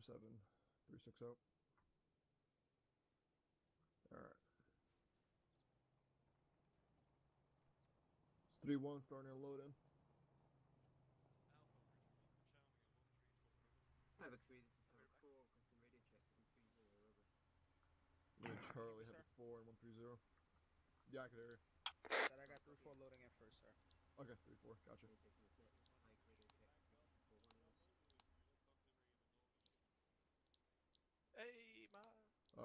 7, 360. Alright. It's 3-1 starting to load in. Havoc 3, this is Havoc 4, custom radio check, 130 over. Lima Charlie, Havoc 4 and 130. Yeah, I can hear you. Said I got 3-4 loading in first, sir. Okay, 3-4, gotcha. Hey, ma.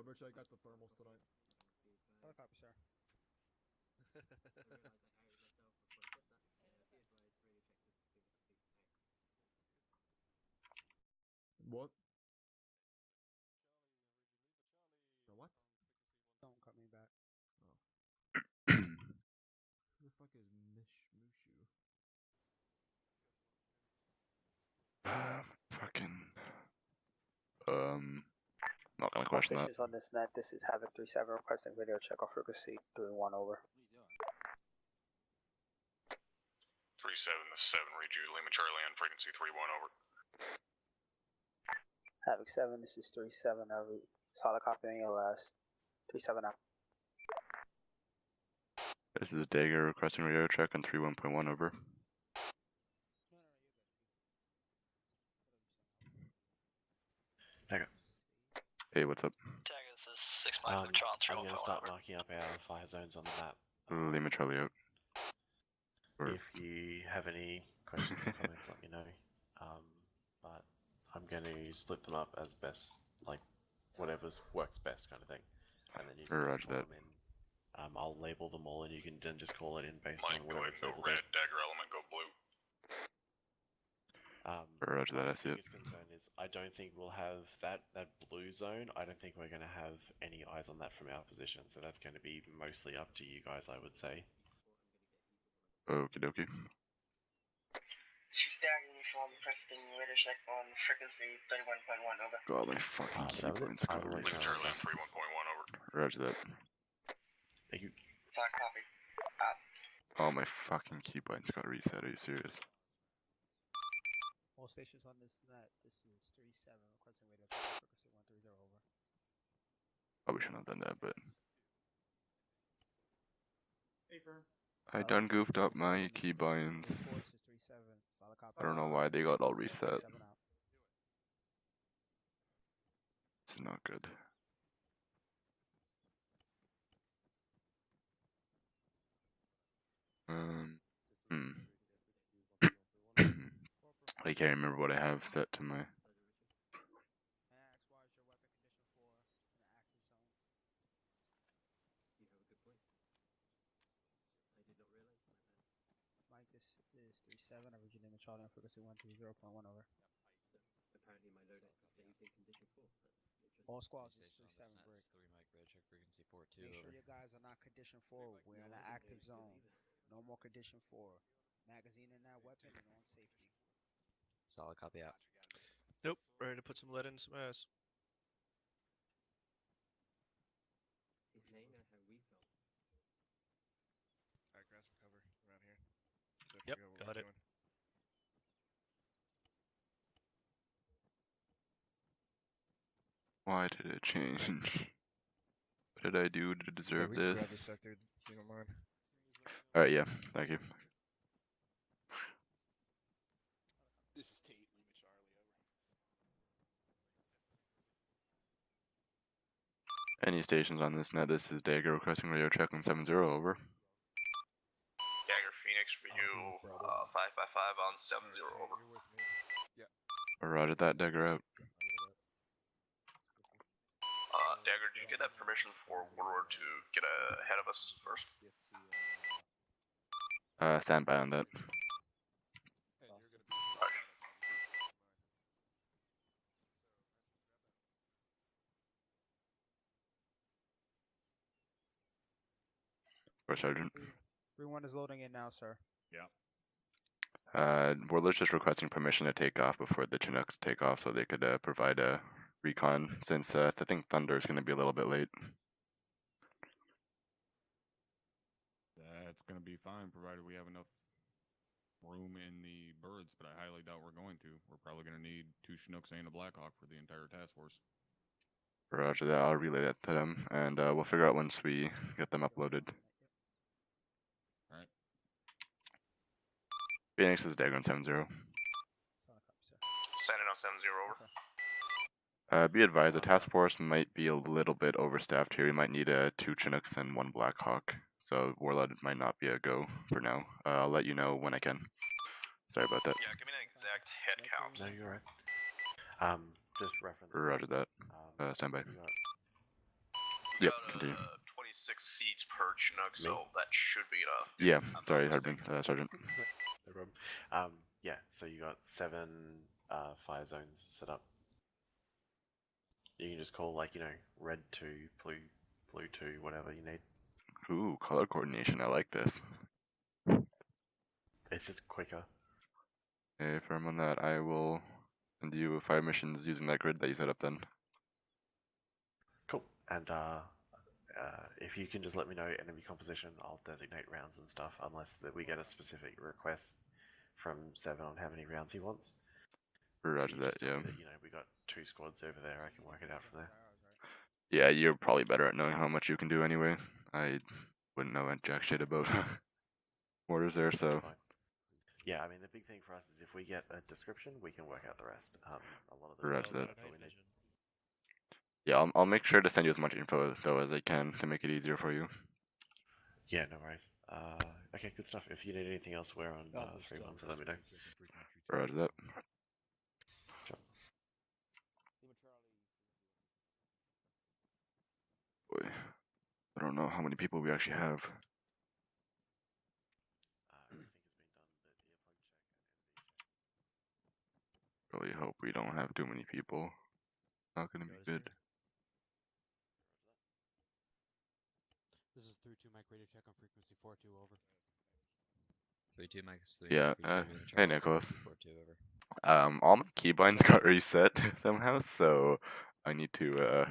Rich, I got the thermals tonight. Copy, sir. What? What? Don't cut me back. Oh. Who the fuck is Mushu? Fucking. Not gonna question that. On this net, this is Havoc 37 requesting video check off frequency 3-1 over. 3-7, this is 7, read you, Lima Charlie on frequency 3-1 over. Havoc 7, this is 3-7, solid copy on your last. 3-7 out. This is Dagger requesting radio check on 3-1.1 over. Okay. Hey, what's up? Dagger, this is 6 Mike Charlie on 3-1.1 over. I'm going to start marking up our fire zones on the map. Lima Charlie out. Or if you have any questions or comments, let me know. But I'm going to split them up as best, like, whatever's works best kind of thing. And then you can just call them in. I'll label them all and you can then just call it in based Mike, on whatever go ahead and go red, Dagger element, go blue. Roger that, I see it. The biggest concern is I don't think we'll have that blue zone. I don't think we're going to have any eyes on that from our position. So that's going to be mostly up to you guys, I would say. Okie dokie. Chief Dagger uniform requesting radio check on frequency 31.1 over. God, my fucking keyboard's got Lima Charlie on 3-1.1 over. Roger that. Thank you. Flag copy. Oh, my fucking keyboard's got reset. Are you serious? All stations on this net, this is 3-7 requesting radio check on frequency 130 over. Probably shouldn't have done that, but Hey, firm. I done goofed up my keybinds. I don't know why they got all reset. It's not good. I can't remember what I have set to my. Mike, this is 3-7, original Lima Charlie on frequency 130.1 over. Apparently my loadout is saved in condition 4. All squads, this is 3-7 break. 3 Mike, radio check frequency 4-2. Make sure your guys are not condition 4. We're in an active zone. No more condition 4. Magazine in that weapon and on safety. Solid copy out. Nope, ready to put some lead in some ass. How we felt. Alright, grab some cover around here. Yep, got it. Why did it change? What did I do to deserve this? Grab the sector, if you don't mind. Alright, yeah, thank you. This is Tate, Lima Charlie, over. Any stations on this net, this is Dagger requesting radio check on 7-0, over. Dagger Phoenix for you, 5x5 on 7-0, over. Yeah. Roger that, Dagger out. Dagger, did you get that permission for Warlord to get ahead of us first? Stand by on that. Or Sergeant. 3-1 is loading in now, sir. Yeah. Warlord's just requesting permission to take off before the Chinooks take off so they could provide a recon, since I think Thunder is going to be a little bit late. That's going to be fine, provided we have enough room in the birds, but I highly doubt we're going to. We're probably going to need 2 Chinooks and a Blackhawk for the entire task force. Roger that. I'll relay that to them, and we'll figure out once we get them uploaded. Alright. Phoenix is Dagon 7-0. Sending on 7-0 over. Be advised, the task force might be a little bit overstaffed here. We might need 2 Chinooks and 1 Blackhawk, so Warlord might not be a go for now. I'll let you know when I can. Sorry about that. Yeah, give me an exact head count. No, you're right. Just reference. Roger that. Stand by. We Yep, got, continue. 26 seats per Chinook, so that should be enough. Yeah, sorry, Hardman, Sergeant. No problem. Yeah, so you got 7 fire zones set up. You can just call, like, you know, red 2, blue 2, whatever you need. Ooh, color coordination, I like this. It's just quicker. If I'm on that, I will send you 5 missions using that grid that you set up then. Cool. And if you can just let me know enemy composition, I'll designate rounds and stuff, unless that we get a specific request from 7 on how many rounds he wants. Roger that, yeah. You know, we got 2 squads over there, I can work it out from there. Yeah, you're probably better at knowing how much you can do anyway. I wouldn't know jack shit about orders there, so... Yeah, I mean, the big thing for us is if we get a description, we can work out the rest. A lot of the Roger that. that's all we need. Yeah, I'll make sure to send you as much info, though, as I can to make it easier for you. Yeah, no worries. Okay, good stuff. If you need anything else, we're on 3-1, so let me know. Roger that. Sure. Boy, I don't know how many people we actually have. Really hope we don't have too many people. Not gonna be good. This is 3-2 mic radio check on frequency 4-2 over. 3-2 mic is 3. Yeah, hey Nicholas. 4-2 over. All my keybinds got reset somehow, so I need to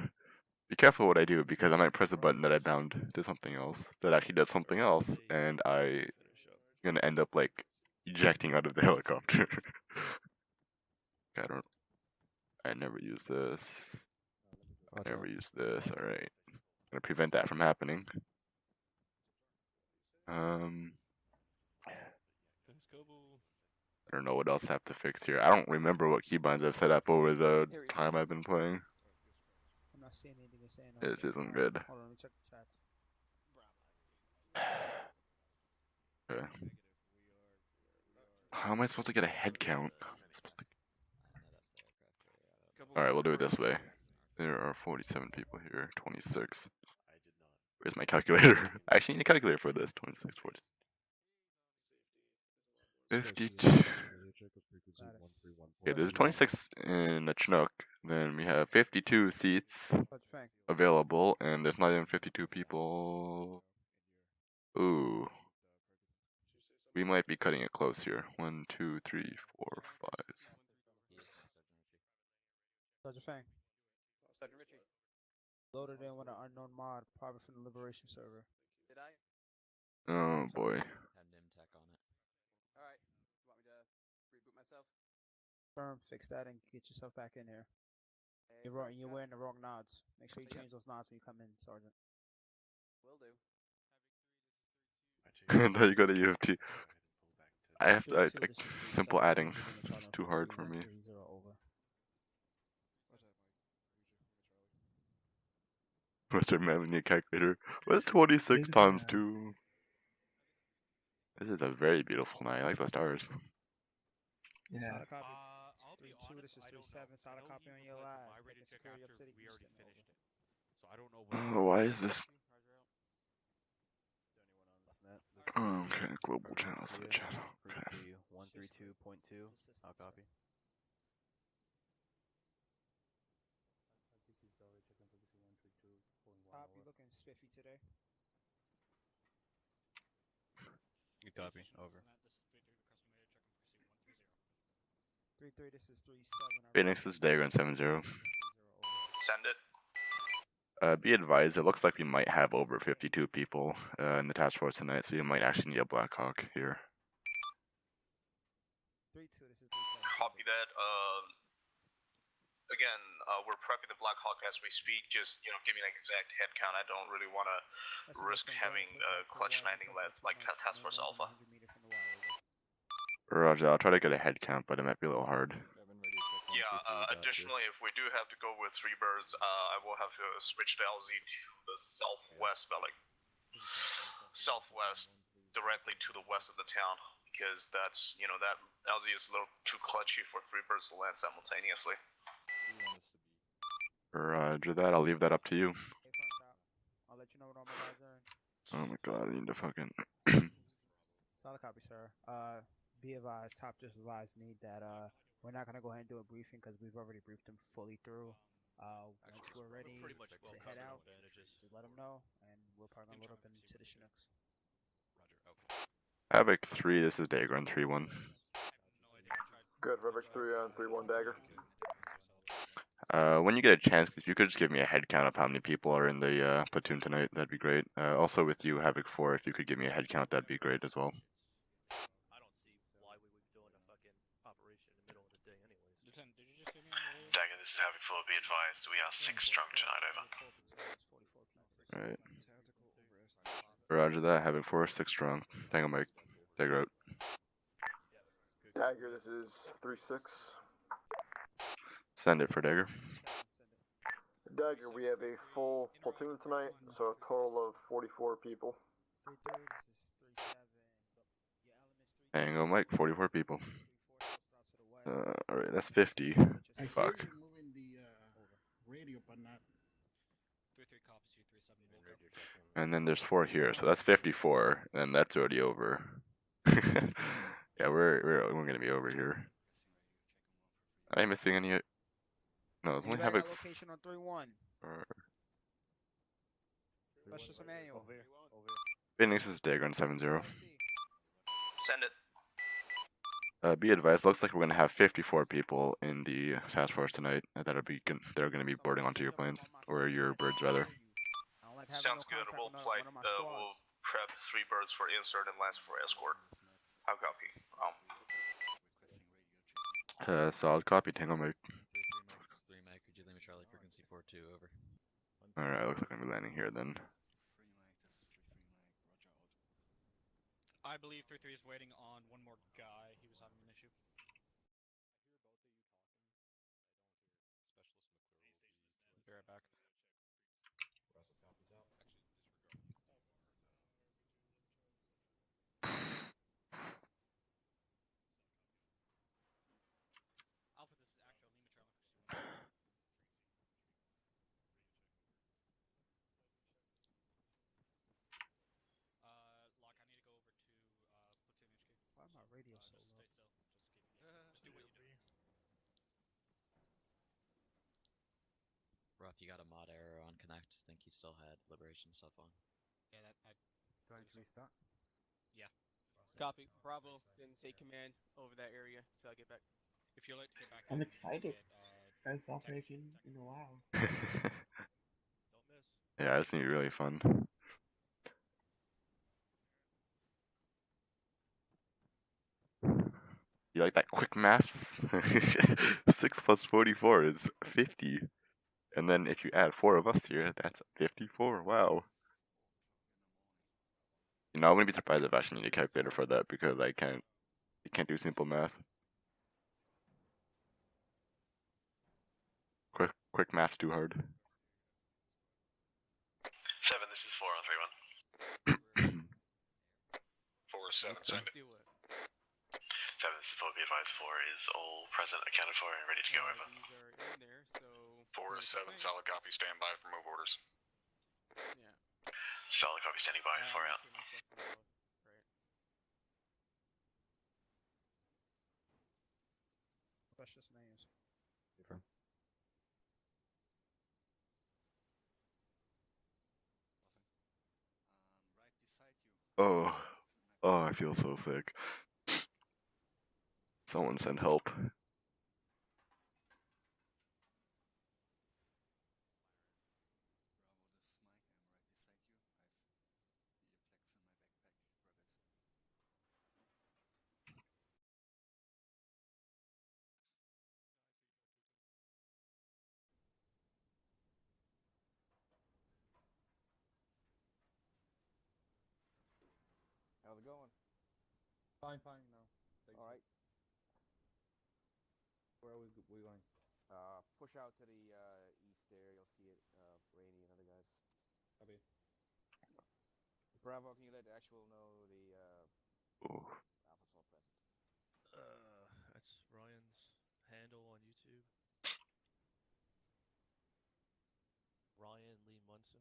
be careful what I do, because I might press a button that I bound to something else that actually does something else, and I'm gonna end up like ejecting out of the helicopter. I never use this. I never use this. Alright. Gonna prevent that from happening. I don't know what else I have to fix here. I don't remember what keybinds I've set up over the time I've been playing. I'm not seeing anything you're saying. This isn't good. Hold on, let me check the chats. Okay. How am I supposed to get a head count? Alright, we'll do it this way. There are 47 people here, 26. Where's my calculator? I actually need a calculator for this. 26, 46. 52. Okay, there's 26 in a Chinook. Then we have 52 seats available, and there's not even 52 people. Ooh. We might be cutting it close here. 1, 2, 3, 4, 5, 6. Sergeant Fang. Sergeant Richie. Loaded in with an unknown mod, private from the Liberation server. Did I? Oh boy. Had NIMTech on it. Alright, you want me to reboot myself? Firm, fix that and get yourself back in here. You're wearing the wrong nods. Make sure you change those nods when you come in, Sergeant. Will do. Now you got a UFT. I have to, like, simple adding. It's too hard for me. Western man, we need a calculator. What's 26 times 2? This is a very beautiful night. I like the stars. Yeah. Solid copy. 3-2, this is 3-7. Solid copy on your last. Taking security up city. We already finished it. So I don't know Why is this? Okay, global channel switch. Okay. 132.2. I'll copy. Copy, looking spiffy today. Good copy. Over. 3-3, this is 3-7. Phoenix is Dagon 7-0. Send it. Be advised, it looks like we might have over 52 people in the task force tonight, so you might actually need a Blackhawk here. that. Again, we're prepping the Black Hawk as we speak. Just give me an exact head count. I don't really want to risk having clutch landing left like Task Force Alpha. Roger, I'll try to get a head count, but it might be a little hard. Yeah, additionally, if we do have to go with 3 birds, I will have to switch the LZ to the southwest, southwest, directly to the west of the town, because that's, that LZ is a little too clutchy for 3 birds to land simultaneously. Roger that, I'll leave that up to you. I'll let you know what all my guys are. Oh my god, I need to fucking... Solid copy, sir. Be advised, top just advised me that we're not gonna go ahead and do a briefing because we've already briefed them fully through. Once we're ready to head out, just let them know, and we're probably gonna load up into the Chinooks. Havoc 3, this is Dagger on 3-1. Good, Havoc 3 on 3-1 Dagger. When you get a chance, if you could just give me a head count of how many people are in the platoon tonight, that'd be great. Also with you, Havoc 4, if you could give me a head count, that'd be great as well. Dagger, this is Havoc 4, be advised, we are 6 strong tonight, over. Alright. Roger that, Havoc 4, 6 strong. Tango Mike, Dagger out. Dagger, this is 3-6. Send it for Dagger. Dagger, we have a full platoon tonight, so a total of 44 people. Tango Mike, 44 people. Alright, that's 50. Fuck. And then there's 4 here, so that's 54, and that's already over. Yeah, we're gonna be over here. Am I missing any? No, it's only Havoc. Location on 3-1. Specialist Emmanuel. Phoenix is Dagger on 7-0. Send it. Be advised, looks like we're gonna have 54 people in the task force tonight. They're gonna be boarding onto your planes or your birds rather. Sounds good. We'll prep 3 birds for insert and Lance for escort. How copy? Solid copy, Tango Mike. 3 Mike, could you leave me Charlie frequency 42, over. Alright, looks like I'm gonna be landing here then. I believe 3-3 is waiting on one more guy. He was having an issue. Be right back. Alpha, this is actual Lima Charlie. Lock, I need to go over to platoon HQ. Why am I radio so low? Stay still. Just do what you do. Ruff, you got a mod error on Connect. Think you still had Liberation stuff on. Yeah, Do I need to restart? Yeah. Copy. Bravo. Then take command over that area till I get back. If you're late to get back, I'm excited. First operation in a while. don't miss. Yeah, this is gonna be really fun. You like that quick maths? 6 plus 44 is 50. And then if you add 4 of us here, that's 54. Wow. You know, I wouldn't be surprised if I actually need a calculator for that because I can't do simple math. Quick math's too hard. 7, this is 4 on 3-1. 4-7, send it. 7, this is 4, be advised, 4 is all present, accounted for, and ready to go, over. These are in there, so 4-7, solid copy, stand by for move orders. yeah. Solid copy, standing by, 4 out. Specialist Emmanuel. Oh, I feel so sick. Someone send help. going? Fine, fine now. All right. Where are we going? Push out to the east there. You'll see it. Rainy and other guys. Copy. Bravo, can you let the actual know the Alpha Soul present? That's Ryan's handle on YouTube. Ryan Lee Munson.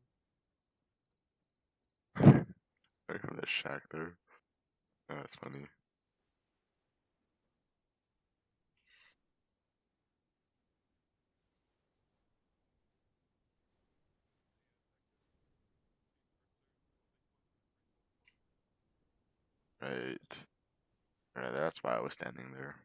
Right from the shack there. Oh, that's funny. Right. Right, that's why I was standing there.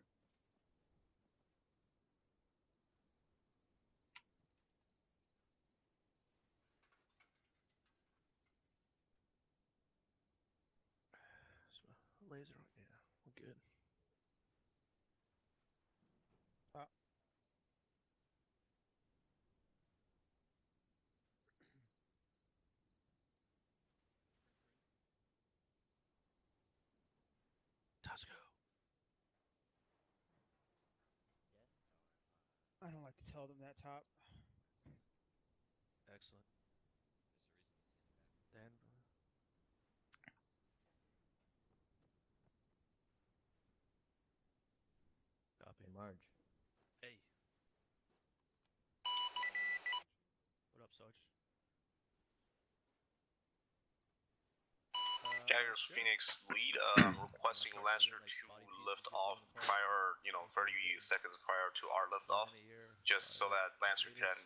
Laser, yeah, we're good. Let's go. I don't like to tell them that top. Excellent. Dan. Copy. Marge. Hey. What up, Sarge? Dagger's sure. Phoenix lead, requesting Lancer to lift off prior, 30 seconds prior to our liftoff, just so that Lancer can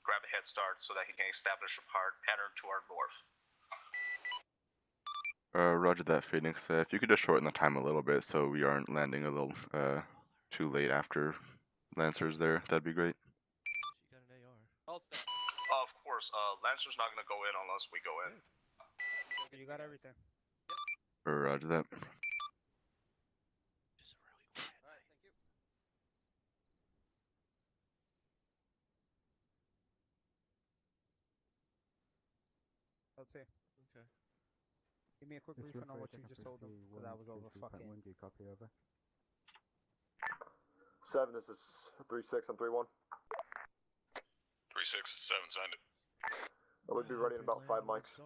grab a head start so that he can establish a pattern to our north. Roger that, Phoenix. If you could just shorten the time a little bit so we aren't landing a little too late after Lancer's there, that'd be great. You got an AR. All set. Of course, Lancer's not gonna go in unless we go in. You got everything. Roger that. Just a really quiet Alright, thank you. Let's see. Okay. Give me a quick briefing on what you just told them, because I was over fucking. Do you copy over? 7, this is 3-6 and 3-1. 3-6, 7, signed it. I would be ready in about 5 mics. 3-6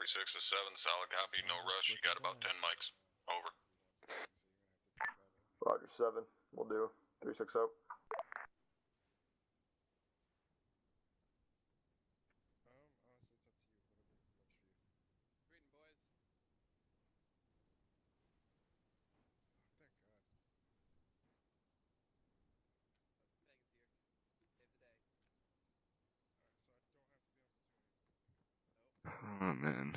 is 7, solid copy, no rush, you got about 10 mics. Over. Roger, 7. We'll do. 3-6 out. Oh man.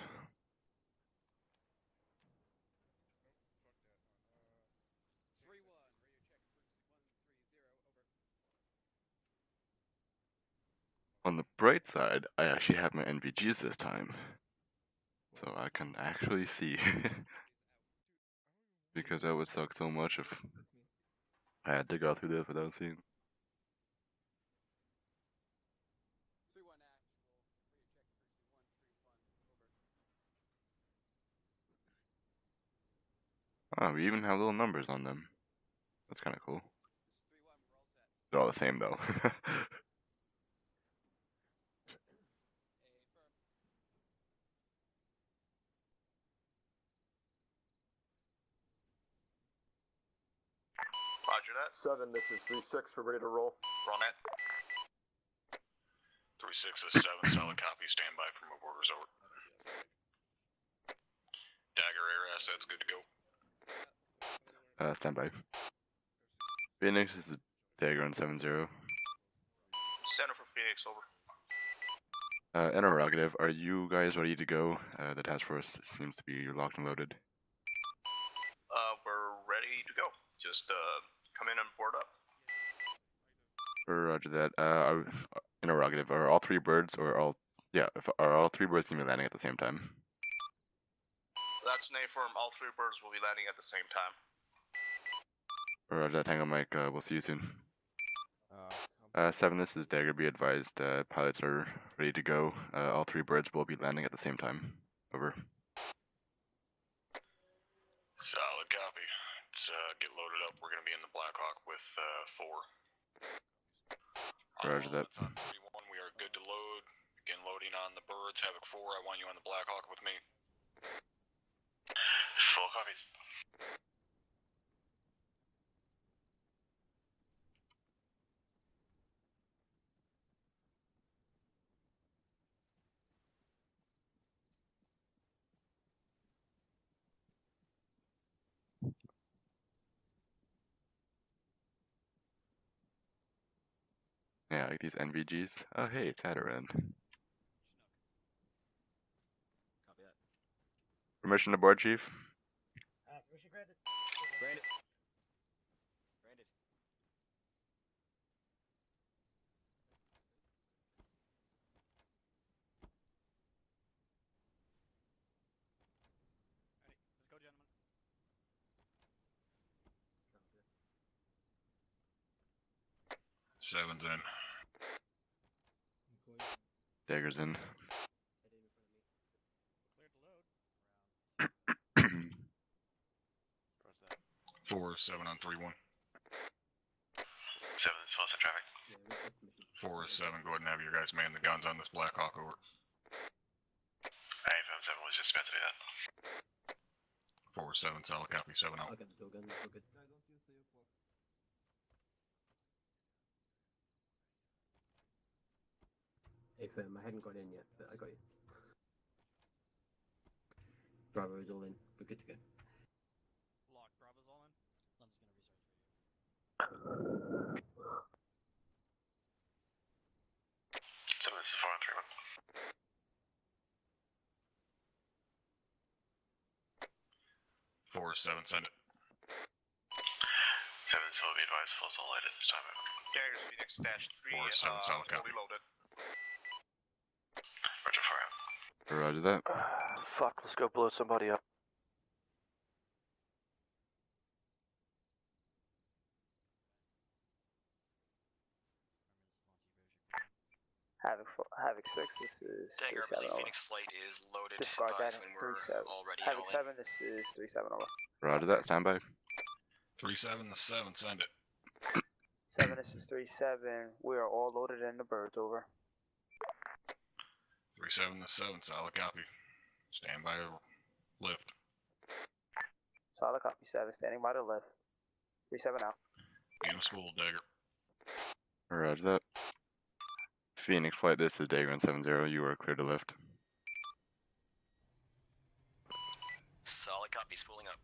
On the bright side, I actually have my NVGs this time. So I can actually see. Because that would suck so much if I had to go through this without seeing. Oh, we even have little numbers on them. That's kind of cool. They're all the same though. Roger that. 7, this is 3-6 for ready to roll. Roll net. 3-6 is 7, solid copy, stand by for move orders, over. Dagger air assets, good to go. Stand by. Phoenix, this is Dagger on 7-0. Center for Phoenix, over. Interrogative, are you guys ready to go? The task force seems to be locked and loaded. We're ready to go. Just come in and board up. Roger that. Interrogative, are all 3 birds or all... Yeah, are all 3 birds going to be landing at the same time? That's an affirm. All 3 birds will be landing at the same time. Roger that, Tango Mike. We'll see you soon. 7, this is Dagger. Be advised, pilots are ready to go. All 3 birds will be landing at the same time. Over. Roger that. That's on 31. We are good to load. Begin loading on the birds. Havoc 4. I want you on the Blackhawk with me. Full copies. Yeah, like these NVGs. Oh, hey, it's Hadaran. Permission to board, Chief? Permission granted. Granted. Granted. Alright, let's go, gentlemen. Seven's in. Dagger's in. Cleared to load. 4-7 on 3-1. 7 is close in traffic. 4-7, go ahead and have your guys man the guns on this Blackhawk over. AFM 7 was just about to do that. 4-7, solid copy, 7 out. I'll get the two guns, we're good. I hadn't got in yet, but I got you. Bravo is all in. We're good to go. Lock, Bravo's all in. Lens is gonna restart for you. 7, this is 4 on 3-1. 4-7, send it. 7, this will be advised full soul light at this time. Daggers Phoenix dash 3, 4-7, solid copy. fully loaded. Roger 4 out. Roger that. Fuck, let's go blow somebody up. Havoc 6, this is Dagger, I 37 believe over. Phoenix Flight is loaded. Disregard that, When we're 37. already Havoc all in. 7, this is 37 over. Roger that. Standby. 3-7 to 7, send it. 7, this is 37. We are all loaded in the birds over. 3-7 to 7, solid copy. Stand by lift. Solid copy 7, standing by the lift. 37 out. In school, Dagger. Roger that. Phoenix Flight, this is Dagger 7-0. You are clear to lift. Solid copy, spooling up.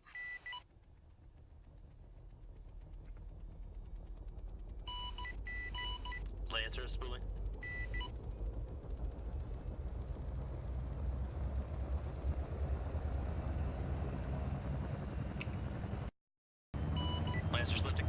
Lancer spooling. Lancer's lifting.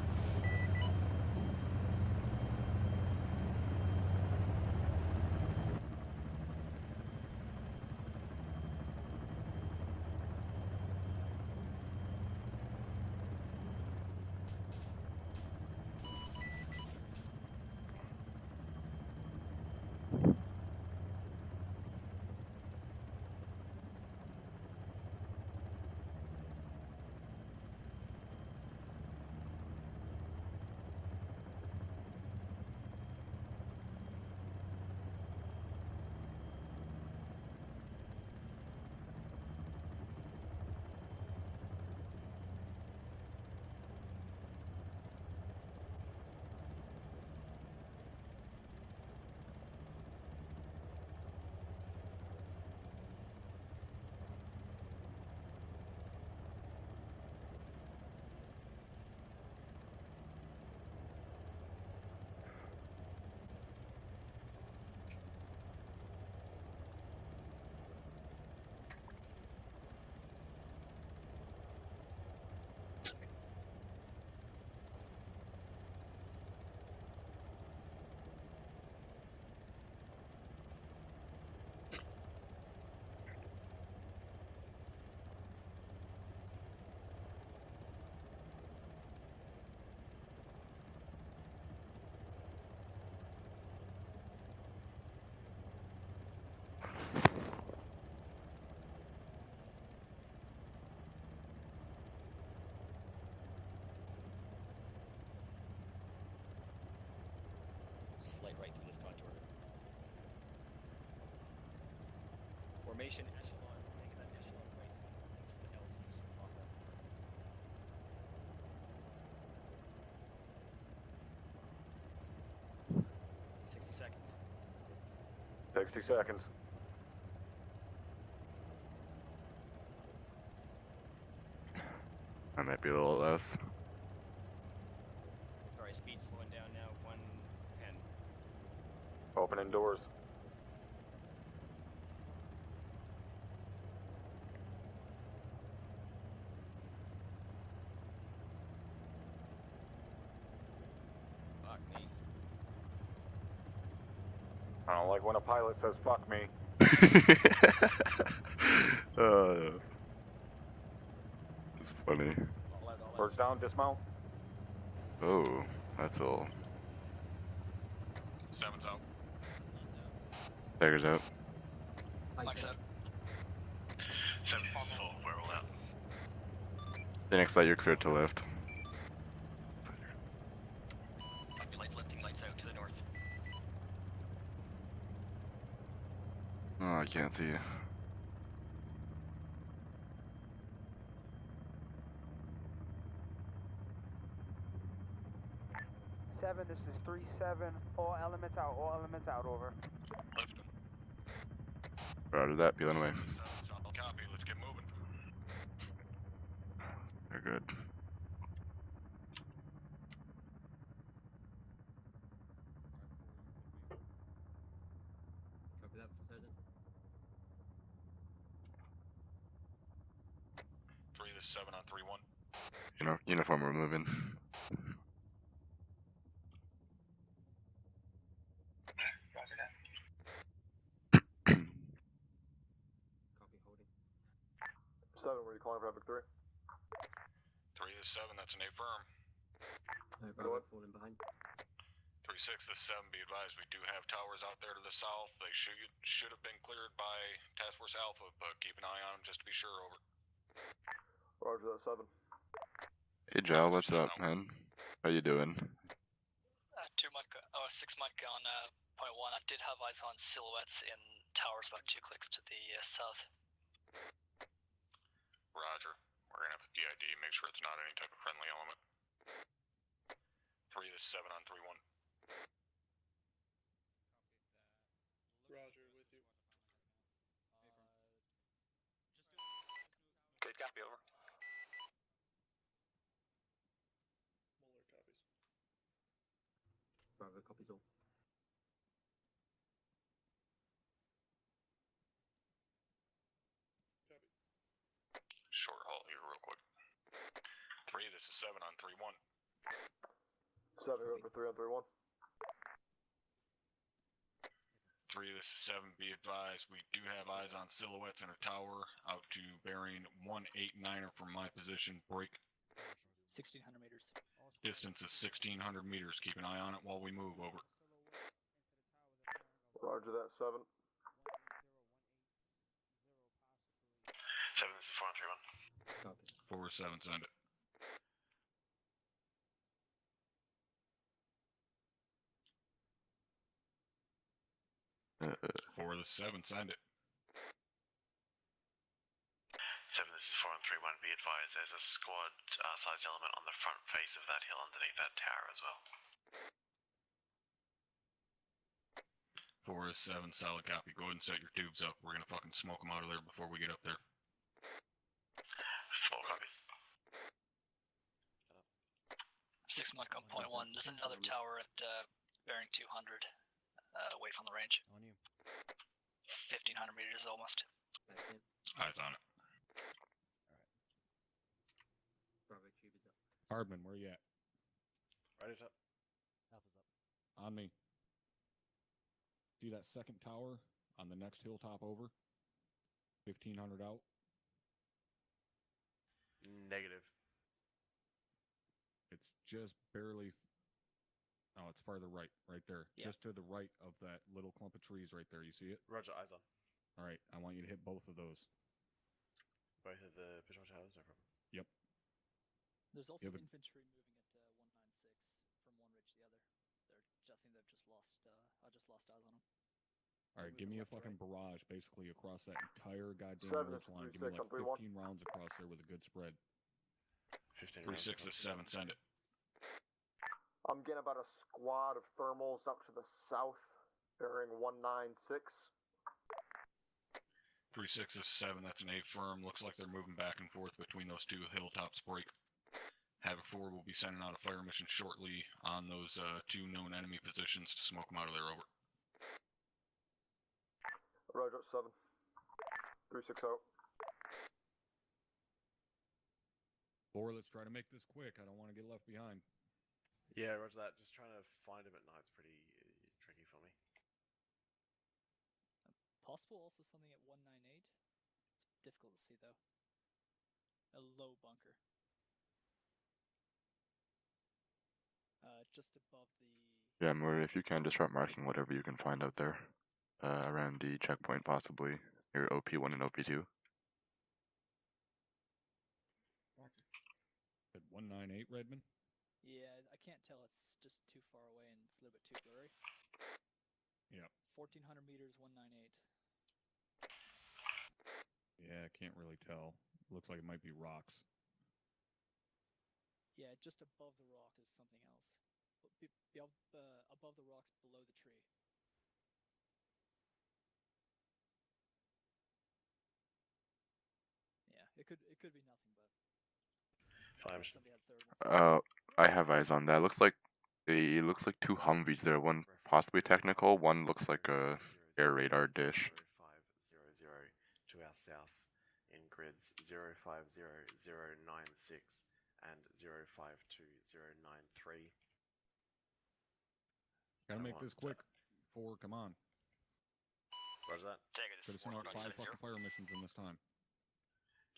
slight right through this contour. Formation echelon, make that echelon right so the LZ's on that. 60 seconds. 60 seconds. I might be a little less. Sorry, speed slowing down now, 110. Opening doors. Fuck me. I don't like when a pilot says fuck me. It's funny. First down, dismount. Oh, that's all. 7's out. Dagger's out. Mike's out. 7 is full, we're all out. Phoenix light, you're clear to left. Lights lifting, lights out to the north. Oh, I can't see you. Seven, this is 3-7. All elements out. All elements out. Over. Roger that. Be on the way. Copy. Let's get moving. They're good. Copy that for Sergeant. 3, this is 7 on 3-1. You know, uniform removing. Roger that. Copy holding. 7, were you calling for Epic 3? 3, this is 7, that's an affirm. Bravo falling behind. 3-6, this is 7, be advised, we do have towers out there to the south. They should have been cleared by Task Force Alpha, but keep an eye on them just to be sure, over. Roger that, 7. Hey, Jal, what's up, man? How you doing? 2 mic, 6 mic on point 1. I did have eyes on silhouettes in towers about 2 clicks to the south. Roger. We're gonna have a PID, make sure it's not any type of friendly element. 3, this is 7 on 3-1. Roger, with you. Good, copy, over. Muller copies. Bravo copies all. Copy. Short halt here real quick. 3, this is 7 on 3-1. 7, over 3 on 3-1. 3, this is 7, be advised, we do have eyes on silhouettes in a tower out to bearing 189er from my position, break. 1600 meters. Distance is 1600 meters, keep an eye on it while we move, over. Roger that, 7. 7, this is 4 on 3-1. Copy. 4-7, send it. Uh, 4 to 7, send it. 7, this is 4 on 3-1. Be advised, there's a squad sized element on the front face of that hill underneath that tower as well. 4 to 7, solid copy. Go ahead and set your tubes up. We're gonna fucking smoke them out of there before we get up there. 4 copies. 6 mic on point 1. There's another tower at bearing 200 away from the range. On you. 1500 meters almost. Eyes on it. Bravo tube is up. Hardman, where you at? Right is up. Alpha's up. On me. See that second tower on the next hilltop over? 1500 out? Negative. It's just barely... Oh, it's farther right there. Yeah. Just to the right of that little clump of trees right there. You see it? Roger, eyes on. Alright, I want you to hit both of those. Both of the patrol towers, no problem. Yep. There's also Yeah, but- infantry moving at 196 from one ridge to the other. I think they've just lost lost eyes on him. Alright, give me a fucking barrage basically across that entire goddamn 7 ridge is line. 3-6 Give me like on 3-1. 15 rounds across there with a good spread. 15 3-6 is 7, send it. I'm getting about a squad of thermals up to the south, bearing 196. 3-6 is 7, that's an A firm. Looks like they're moving back and forth between those two hilltops break. Havoc 4 will be sending out a fire mission shortly on those two known enemy positions to smoke them out of there, over. Roger, 7. 3-6-0. 4, let's try to make this quick. I don't want to get left behind. Yeah, roger that. Just trying to find him at night's pretty tricky for me. Possible also something at 198. It's difficult to see though. A low bunker. Just above the... Yeah, Murray, if you can, just start marking whatever you can find out there. Around the checkpoint, possibly. Your OP1 and OP2. At 198, Redmond? Yeah, I can't tell. It's just too far away and it's a little bit too blurry. Yeah. 1400 meters, 198. Yeah, I can't really tell. Looks like it might be rocks. Yeah, just above the rocks is something else. Above the rocks, below the tree. Yeah, it could be nothing, but somebody had thermals. I have eyes on that. Looks like two Humvees there. One possibly technical. One looks like a air radar dish. 0500 to our south in grids 050096 and 052093. Gotta make this quick. 4, come on. Where's that? Could have sent out 5 fucking fire missions in this time.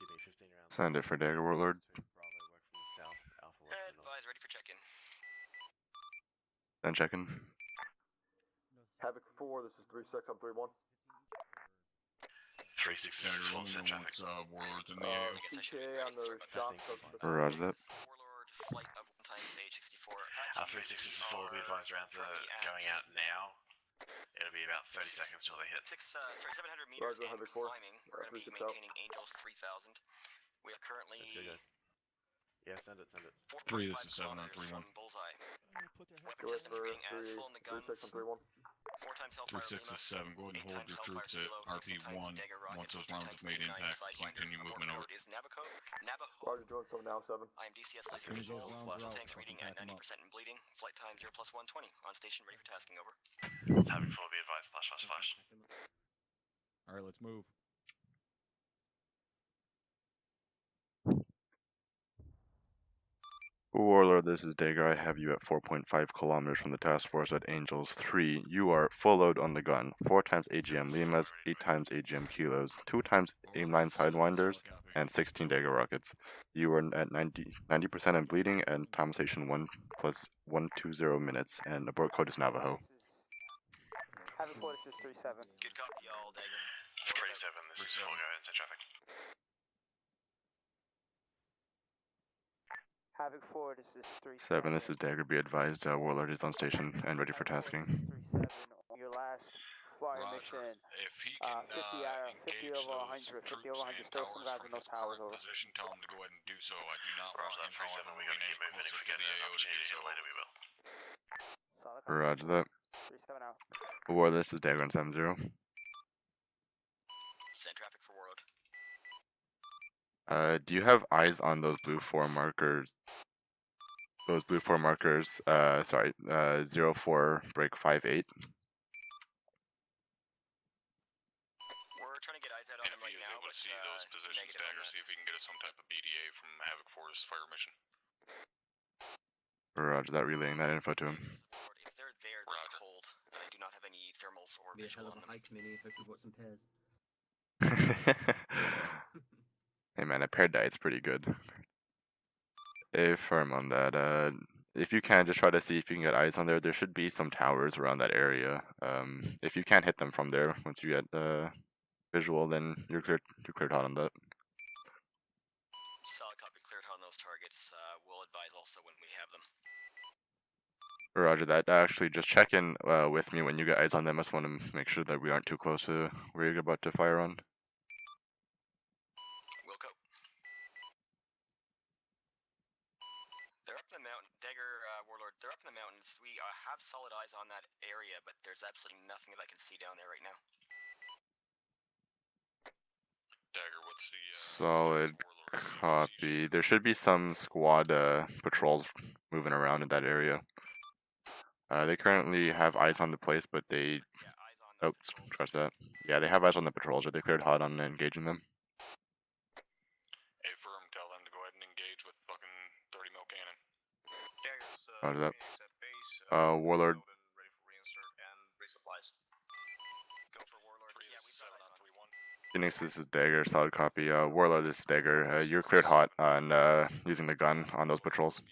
Give me 15 rounds. Send it for Dagger Warlord. Bravo, work from the south, Alpha West. Advise, ready for check-in. Then checking. Havoc 4, this is 3-6 on 3-1. 3-6 is full set traffic. Warlords in the air. TK on the shop. Roger that. Warlord, flight of 1 times age 64. 3-6 is 4, we advise rounds are going out now. It'll be about 30 seconds till they hit. 700 meters and climbing. We're going to be maintaining Angels 3000. We are currently... Let's go, guys. Yeah, send it. 3, this is 7 on 3-1. Bullseye. Weapon systems are getting as full in the guns. 4 times Hellfire 3-6 is 7. Go ahead and hold your troops at RP1. Once those rounds have made impact, continue movement over. Is Navajo. Roger, doing so now, 7. I am DCS As soon as those rounds are out, tanks reading at 90% and bleeding. Flight time 0+120. On station, ready for tasking, over. Having 4, be advised, flash. Alright, let's move. Warlord, this is Dagger. I have you at 4.5 kilometers from the task force at Angels 3. You are full load on the gun. 4 times AGM Limas, 8 times AGM Kilos, 2 times AIM-9 Sidewinders, and 16 Dagger Rockets. You are at 90% and bleeding, and time station 1 plus 120 minutes, and abort code is Navajo. Havoc 4, this is 3-7. Good copy, y'all, Dagger. 37, this is 4, go into traffic. Havoc 4, this is 7, this is Dagger. Be advised, Warlord is on station and ready for tasking. 3-7 on your last fire mission. If he can 50 over 100, 50 over 100, still some guys in those towers, over. Position, tell him to go ahead and do so. I do not want him 37, we gotta keep moving. If we get an opportunity to later, we will. Roger that. 3-7 out. Warlord, this is Dagger on 7-0. Send traffic for Warlord. Do you have eyes on those blue 4 markers? Those blue 4 markers, 04 break 58. We're trying to get eyes out on them right now, but see those positions, Dagger, see if we can get us some type of BDA from Havoc 4's fire mission. Roger that, relaying that info to him. If they're there, they're cold. I do not have any thermals or visual on them. Hike mini, hope we've got some pairs. Hey man, a pair diet's pretty good. Firm on that. If you can, just try to see if you can get eyes on there. There should be some towers around that area. If you can't hit them from there, once you get visual, then you're cleared hot on that. Solid copy, cleared hot on those targets. We'll advise also when we have them. Roger that. Actually, just check in with me when you get eyes on them. I just want to make sure that we aren't too close to where you're about to fire on. Wilco. They're up in the mountain. Dagger, Warlord, they're up in the mountains. We have solid eyes on that area, but there's absolutely nothing that I can see down there right now. Dagger, what's the Solid copy. There should be some squad patrols moving around in that area. They currently have eyes on the place, but they... Oh, scratch that. Yeah, they have eyes on the patrols. Are they cleared hot on engaging them? A firm, tell them to go ahead and engage with fucking 30 mil cannon. Roger that. Warlord. Phoenix, this is Dagger, solid copy. Warlord, this is Dagger. You're cleared hot on using the gun on those patrols.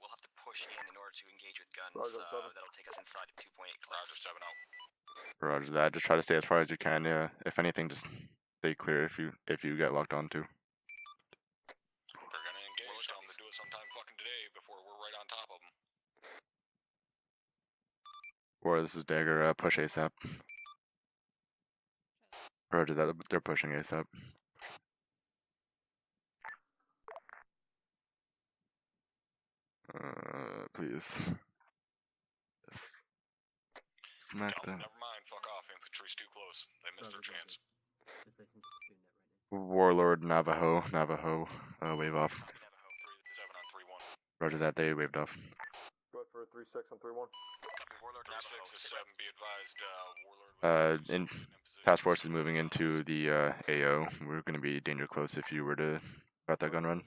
We'll have to push in order to engage with guns. That'll take us inside of 2.8 clicks. Roger that. Just try to stay as far as you can. If anything, just stay clear if you get locked onto. They're gonna engage. Tell them to do it sometime fucking today before we're right on top of them. Or this is Dagger. Push ASAP. Roger that. They're pushing ASAP. Please. Yes. Smack that. Never mind. Fuck off. Infantry's too close. They missed their chance. Warlord, Navajo, wave off. Roger that, they waved off. Go for 3-6 on 3-1. Warlord, 3-6 to 7, be advised, Warlord... In task force is moving into the AO. We're going to be danger close if you were to start that gun run.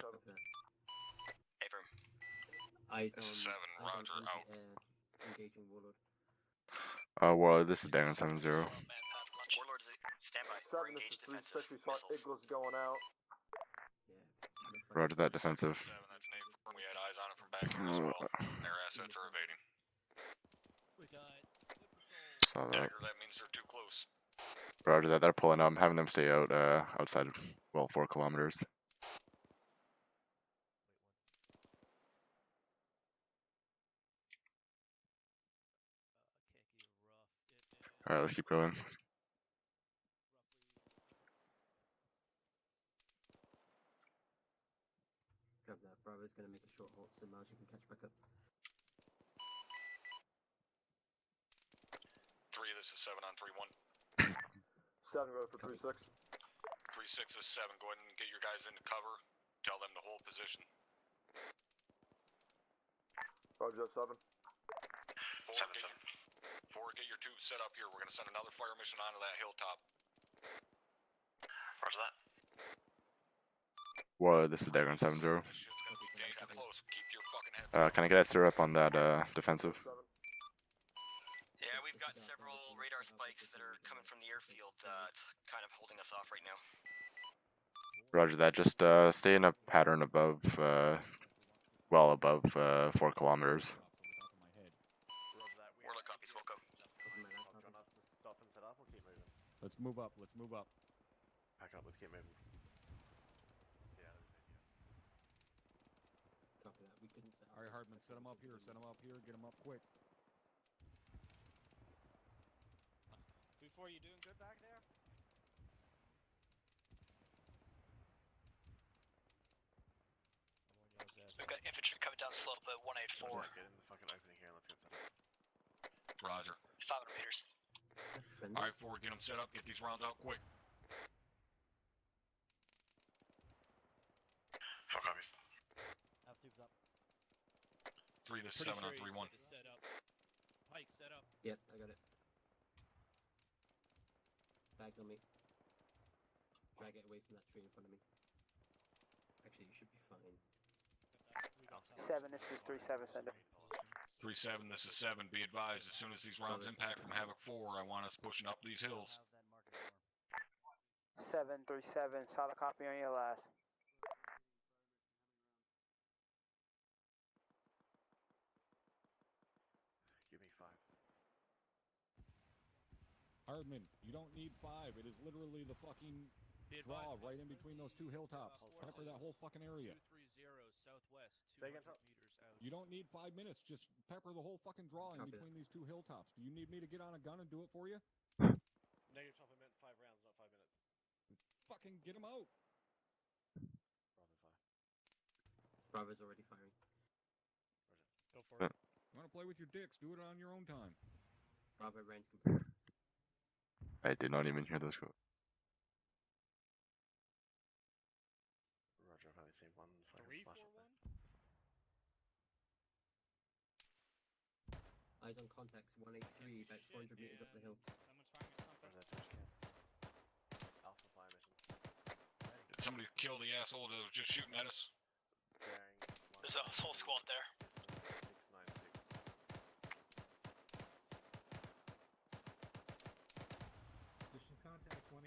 Eyes this is 7, Roger, out. Engaging Warlord. Warlord, this is Darren 7-0. Warlord, standby. 7, this is 3-6. We saw Iglis going out. Roger that, defensive. 7, that's an 8. We had eyes on it from back here as well. Their assets are evading. Saw that. Dagger, that means they're too close. Roger that, they're pulling up. I'm having them stay out outside, well, 4 kilometers. Alright, let's keep going. Grab that. Bravo's gonna make a short halt so Mars you can catch back up. 3, this is 7 on 3-1. 7, go for 3-6. 3-6 is 7. Go ahead and get your guys into cover. Tell them to hold position. Roger that, 7. 4, get your 2 set up here. We're going to send another fire mission onto that hilltop. Roger that. Well, this is Dagger on 7-0. Keep your fucking heads Can I get a stir up on that defensive? Yeah, we've got several radar spikes that are coming from the airfield. It's kind of holding us off right now. Roger that. Just stay in a pattern above, well above 4 kilometers. Warlord copies, Wilco. Let's move up. Let's move up. Back up. Let's get moving. Copy that. We couldn't set up. Alright, Hardman, set them up here. Set them up here. Get them up quick. 2-4, you doing good back there? We've got infantry coming down slope at 184. Get in the fucking opening here. Let's get set up. Roger. 500 meters. Alright, 4, get them set up. Get these rounds out quick. 4 copies. Half tubes up. 3, this is 7 on 3-1. Set up. Pike, set up. Yep, I got it. Bags on me. Drag it away from that tree in front of me. Actually, you should be fine. 7, this is 3-7, send it. 3-7, this is 7. Be advised, as soon as these rounds impact from Havoc 4, I want us pushing up these hills. 7-3-7, solid copy on your last. Give me 5. Hardman, you don't need 5. It is literally the fucking Draw right in between those two hilltops. Pepper that whole fucking area. 230 southwest, Say again, 200 meters out. You don't need 5 minutes. Just pepper the whole fucking draw in between these two hilltops. Do you need me to get on a gun and do it for you? Negative Trump, I meant 5 rounds, not 5 minutes. Fucking get him out. Bravo's already firing. Go for it. You want to play with your dicks? Do it on your own time. Bravo range complete. I did not even hear those go. Roger, I've only seen one. 3-4-1? Eyes on contacts, 183, about 400 meters up the hill. Alpha fire mission. Did somebody kill the asshole that was just shooting at us? There's a whole squad there.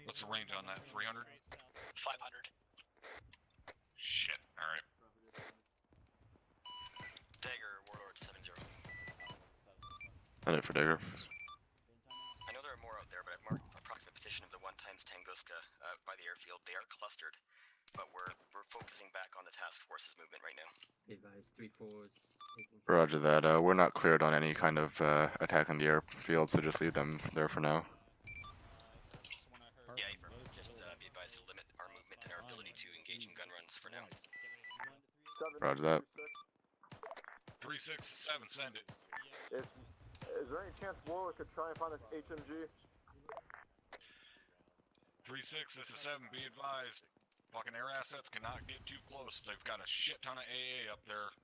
What's the range on that? 300? 500. Shit. Alright. Dagger, Warlord 7-0. That's it for Dagger. I know there are more out there, but I've marked approximate position of the 1x Tunguska by the airfield. They are clustered, but we're focusing back on the task force's movement right now. Advise 3-4s taking. Roger that. We're not cleared on any kind of attack on the airfield, so just leave them there for now. Yeah, affirm. Just be advised to limit our movement and our ability to engage in gun runs for now. Roger that. 367, send it. Is there any chance Warlord could try and find this HMG? 3-6, this is 7, be advised. Fucking air assets cannot get too close. They've got a shit ton of AA up there.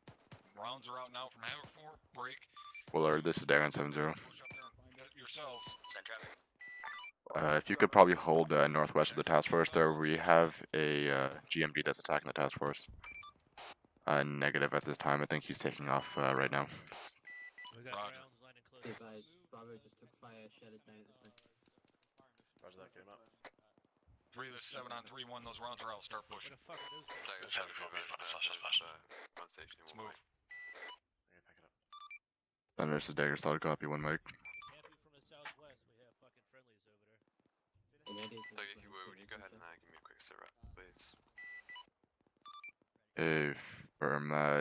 Rounds are out now from Haverford, break. Willard, this is Dagger on 7-0. Push up there and find it yourselves. Send traffic. If you could probably hold northwest of the task force there, we have a GMG that's attacking the task force. Negative at this time. I think he's taking off right now. We got Roger. rounds lining close. Advise, Bravo just took fire, shutters down at this time. Roger that, get him up. 3, this is 7 on 3-1, those rounds are out, start pushing. What the fuck are those guys? Dagger, Let's have it go, flash, one station in Let's move. Okay, pack it up. Thunder, this is Dagger, solid copy, 1 mic. It can't be from the southwest. We have fucking friendlies over there. Dagger, if you would you go ahead and give me a quick sit rep, please?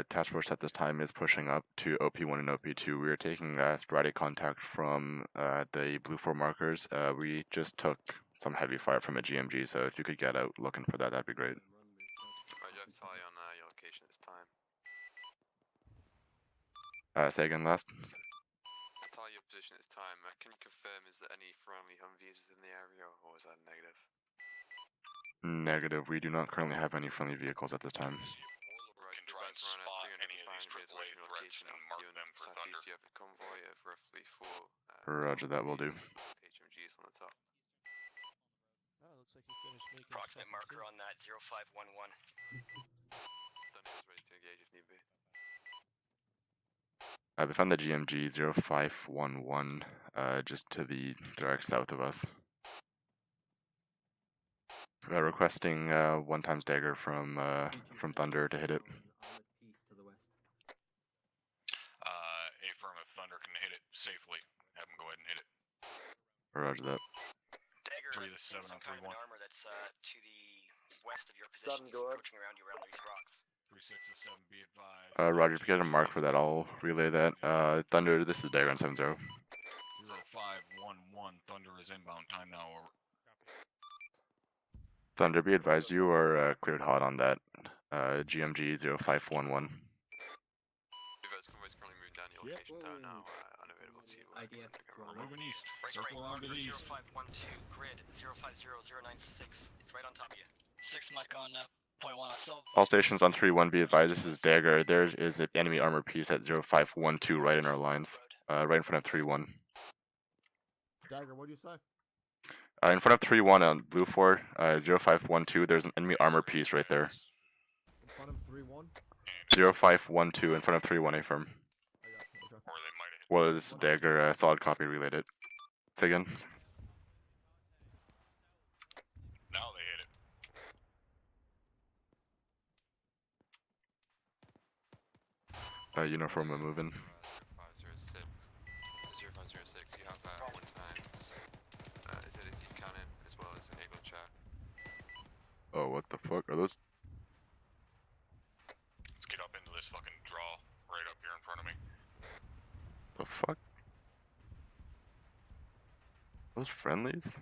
Task force at this time is pushing up to OP1 and OP2. We are taking sporadic contact from the blue 4 markers. We just took some heavy fire from a GMG, so if you could get out looking for that, that'd be great. Roger, I have tally on your location at this time. Say again, last. Tally your position at this time. Can you confirm, is there any friendly Humvees within the area, or is that negative? Negative. We do not currently have any friendly vehicles at this time. Right, Can try and spot any of these AAA threats and mark them for Thunder. You have a convoy of roughly 4 Roger, that will do. HMGs on the top. Oh, looks like you finished making Approximate marker on that 0511. Thunder is ready to engage if need be. We found the GMG 0511 just to the direct south of us. Requesting 1x Dagger from Thunder to hit it. Affirm if Thunder can hit it safely. Have him go ahead and hit it. Roger that. Dagger, 3, this is 7 on some kind of 3-1. an armor that's to the west of your position. He's approaching around you around these rocks. 3, 6, and 7, be advised. Roger, if you get a mark for that, I'll relay that. Thunder, this is Dagger on 7-0. 0511, Thunder is inbound. Time now, over. Thunder, be advised, you are cleared hot on that GMG 0511. Reverse convoy is currently moving down your location tower now, unavailable to you. IDF, We're moving east. Right, Circle around to the east. 0512, grid 050096. It's right on top of you. 6 mic on point 1. I saw. All stations on 3-1, be advised, this is Dagger. There is an enemy armor piece at 0512 right in our lines, right in front of 3-1. Dagger, what do you say? In front of 3-1 on Blue 4, 0512, there's an enemy armor piece right there. In front of 3-1? 0512 in front of 3-1, affirm. Okay. Well, this is Dagger, solid copy, relayed it. Say again. Now they hit it. Uniform, we're moving. 0506, you have 1 times ZSE cannon as well as an Eagle chat. Oh, what the fuck? Are those? Let's get up into this fucking draw right up here in front of me. The fuck? Those friendlies?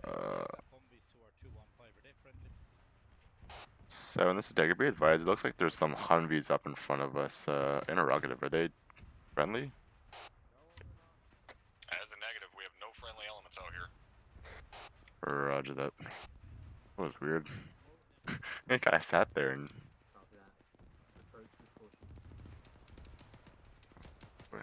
Humvees to our 215, are they friendly? So, and this is Dagger. Be advised, it looks like there's some Humvees up in front of us. Interrogative, are they friendly? As a negative, we have no friendly elements out here. Roger that. That was weird. I kind of sat there and. Copy that. Approach with caution. Wait.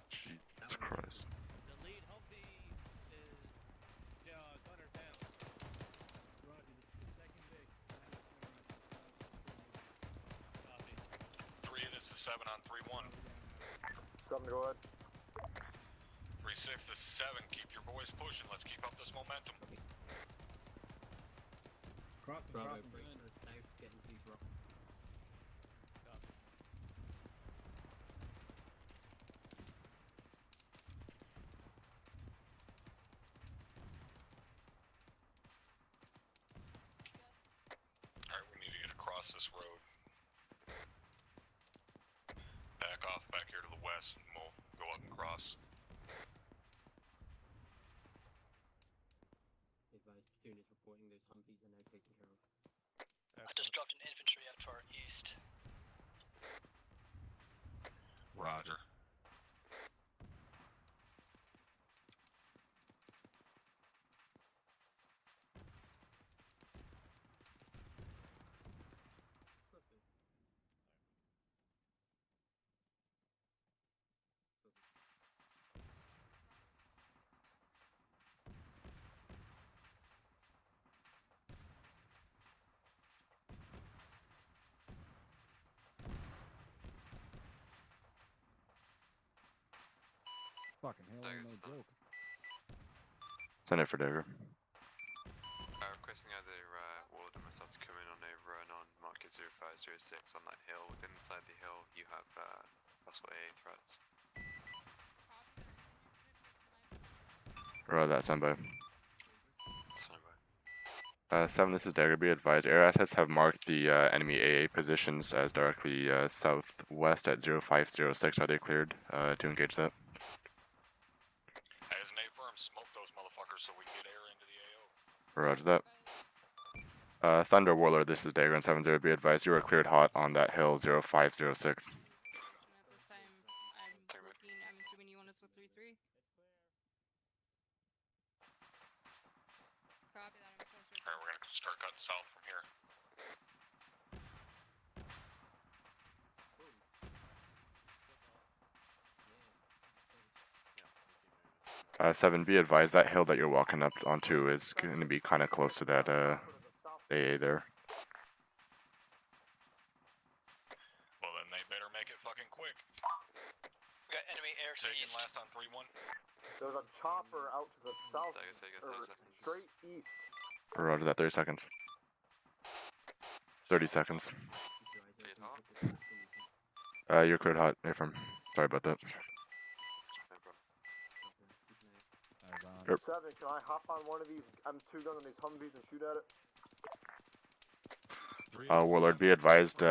Jesus Christ. The lead Humvee is gunner down. Roger, this is the second big. Copy. 3 units to 7 on 3-1. 7, go ahead. 3-6 to 7, keep your boys pushing. Let's keep up this momentum. Crossing, break to the south, get into these rocks. Copy. Alright, we need to get across this road. Back off back here to the west and we'll go up and cross. Advise platoon is reporting those Humvees are now taken care of. I just dropped an infantry out to our east. Roger. Fucking hell, ain't no joke. Send it for Dagger. Requesting either Ward or myself to come in on a run on market 0506 on that hill. Within inside the hill, you have possible AA threats. Roger that, standby. 7, this is Dagger. Be advised, air assets have marked the enemy AA positions as directly southwest at 0506. Are they cleared to engage that? As an A-firm, smoke those motherfuckers so we can get air into the AO. Roger that. Thunder Warlord, this is Dagger and 7-0. Be advised, you are cleared hot on that hill 0506. I'm assuming you want us with 3-3. Copy that. Alright, we're gonna start cutting south from here. 7, be advised, that hill that you're walking up onto is going to be kind of close to that AA there. Well then they better make it fucking quick. We got enemy air to the Taking east. last on 3-1. There's a chopper out to the south, or straight east. Roger that, 30 seconds. 30 seconds. You're cleared hot, Affirm. Sorry about that. Yep. 7, can I hop on one of these M2 guns on these Humvees and shoot at it? Warlord, be advised,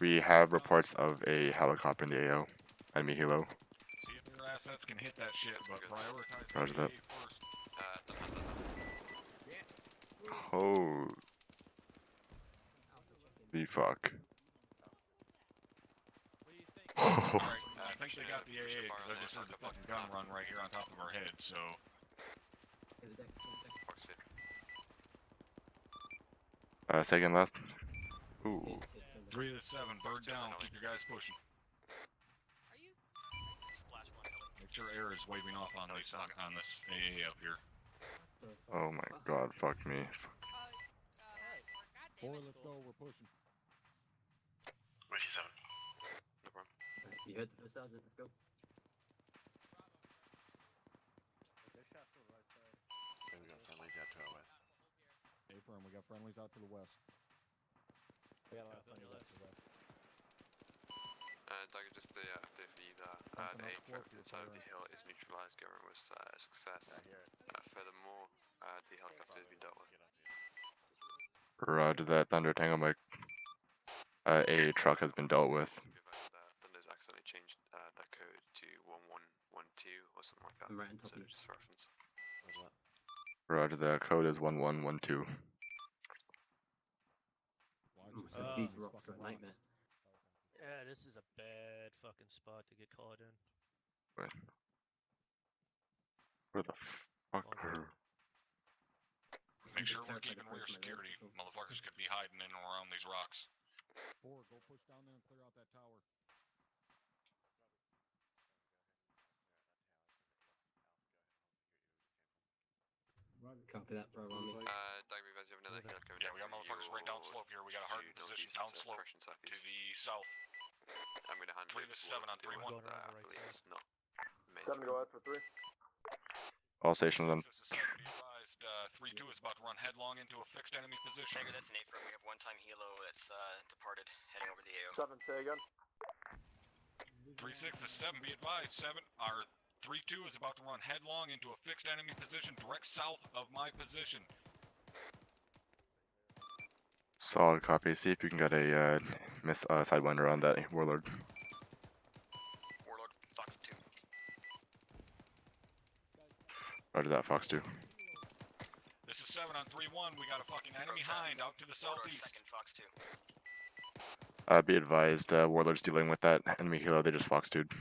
we have reports of a helicopter in the AO. Enemy helo. See if your assets can hit that shit, but prioritize Roger that. first. Oh. The fuck. Alright, I think they got the AA because I just heard the fucking gun run right here on top of our head, so... Second last. Ooh. 3 to 7, bird down, keep your guys pushing. Make sure air is waving off on this AA up here. Oh my god, fuck me. 4, let's go, we're pushing. With you, 7. No problem. You heard the first sergeant, let's go. Okay, we got friendlies out to our west. A-firm, we got friendlies out to the west. We got a lot of friendlies out to the west. Doug, just the update for you there. The A threat from the side of the hill is neutralized, going with a success. Furthermore, the helicopter has been dealt with. Roger that, Thunder Tango Mike. A truck has been dealt with. Thunder's accidentally changed that code to 1112 or something like that. I'm right on top So of you. just for reference. Roger, the code is 1112. These rocks are a nightmare. Yeah, this is a bad fucking spot to get caught in. Wait. Where the fuck are... Make sure we're keeping rear security. Motherfuckers could be hiding in and around these rocks. 4, go push down there and clear out that tower. Copy that, bro. On me. Doug, you guys have another hill coming Yeah, we got motherfuckers right down slope here. We got a hardened position down slope to the south. I'm gonna hand 3 to 7 on 3-1. I believe it's not. 7 go ahead for 3. All stations on. 3-2 is about to run headlong into a fixed enemy position. Tiger, that's an A-firm. We have one-time helo that's departed, heading over the AO. 7, say again. 3-6 is 7, be advised. 3-2 is about to run headlong into a fixed enemy position direct south of my position. Solid copy. See if you can get a sidewinder on that Warlord. Warlord, Fox 2. Roger that, Fox 2. This is 7 on 3-1. We got a fucking enemy hind out to the southeast. Second, Fox 2. Be advised, Warlord's dealing with that enemy helo. They just Fox 2'd.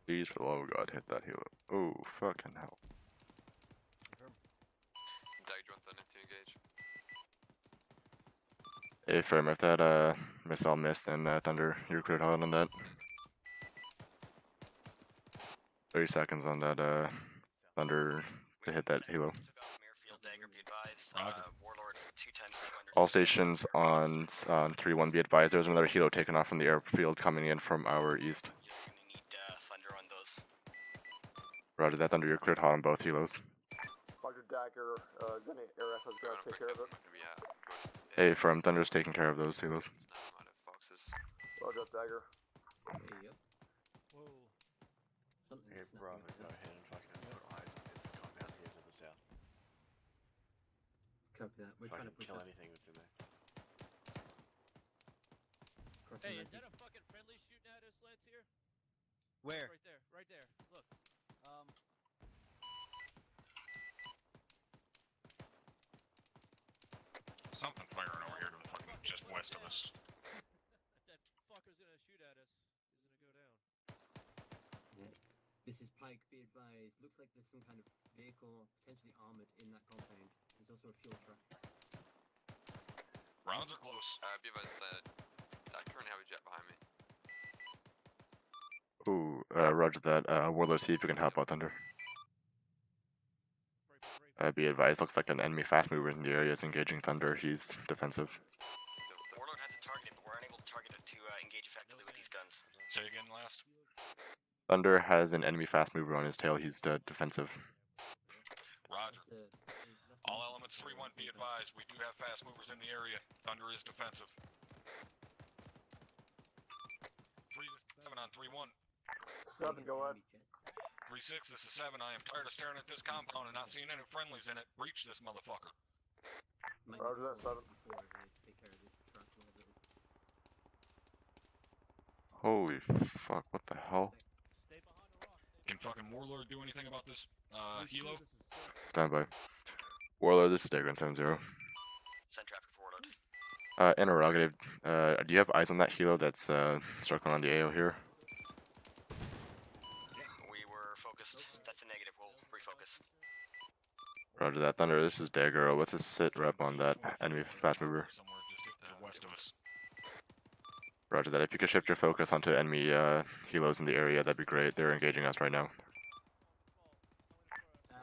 Please, for the love of God, hit that helo. Oh, fucking hell. Doug, do you want Thunder to engage? Affirm, if that missile missed, then Thunder, you're cleared hot on that. 30 seconds on that Thunder to hit that helo. All stations on 3-1 be advised. There's another helo taken off from the airfield coming in from our east. Thunder on those. Roger that, Thunder, you're cleared hot on both helos. Roger Dagger, Zenny Air has got to take care of it. Hey, from Thunder's taking care of those helos. Roger Dagger. There you go. Whoa. Hey, Bravo, go ahead and fucking put eyes on this compound here to the south. Copy that. We're trying to push kill up. anything that's in there. Hey, is that a fucking friendly shooting at us, Lance, here? Where? Right there, right there. Look. Something firing over here to the fucking just west of us. That fucker's gonna shoot at us. He's gonna go down. Yeah. This is Pike, be advised. Looks like there's some kind of vehicle, potentially armored, in that compound. There's also a fuel truck. Rounds are close. Be advised that I currently have a jet behind me. Ooh, roger that. Warlord, see if you can help out Thunder. Be advised, looks like an enemy fast mover in the area is engaging Thunder. He's defensive. Warlord has it targeted, but we're unable to target it to engage effectively with these guns. Say again, last. Thunder has an enemy fast mover on his tail. He's defensive. Roger. All elements 3-1 be advised. We do have fast movers in the area. Thunder is defensive. 3 to 7 on 3-1. 7, go ahead. 3-6, this is 7. I am tired of staring at this compound and not seeing any friendlies in it. Breach this motherfucker. Roger that, 7. Holy fuck, what the hell? Can fucking Warlord do anything about this helo? Stand by. Warlord, this is Dagran 7-0. Send traffic for Warlord. Interrogative, do you have eyes on that helo that's circling on the AO here? We were focused. That's a negative. We'll refocus. Roger that, Thunder, this is Dagger. Let's just sit rep on that enemy fast mover. Somewhere just to the west of us. Roger that, if you could shift your focus onto enemy helos in the area, that'd be great. They're engaging us right now.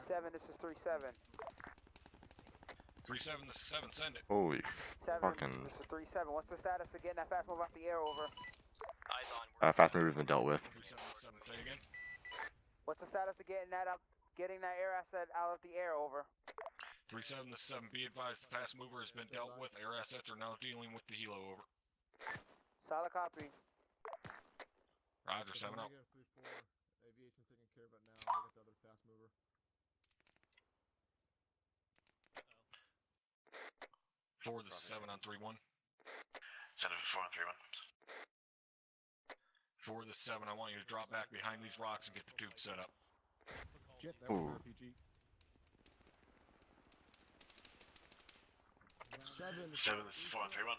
7, this is 3-7. 3-7, this is 7, send it. Holy 7, fucking... this is 3-7. What's the status again? That fast move off the air, over. Eyes on. fast mover's been dealt with. 3-7, say again. What's the status of getting that up Getting that air asset out of the air, over. 3-7, this is 7. Be advised, the fast mover has been dealt with. Air assets are now dealing with the helo, over. Solid copy. Roger, 7 out. Aviation taking care of it now. I got the other fast mover. 4, this is 7 on 3-1. 7 for 4 on 3-1. 4, this is 7, I want you to drop back behind these rocks and get the tube set up. Shit, that was an RPG. 7, this is 4 on 3-1.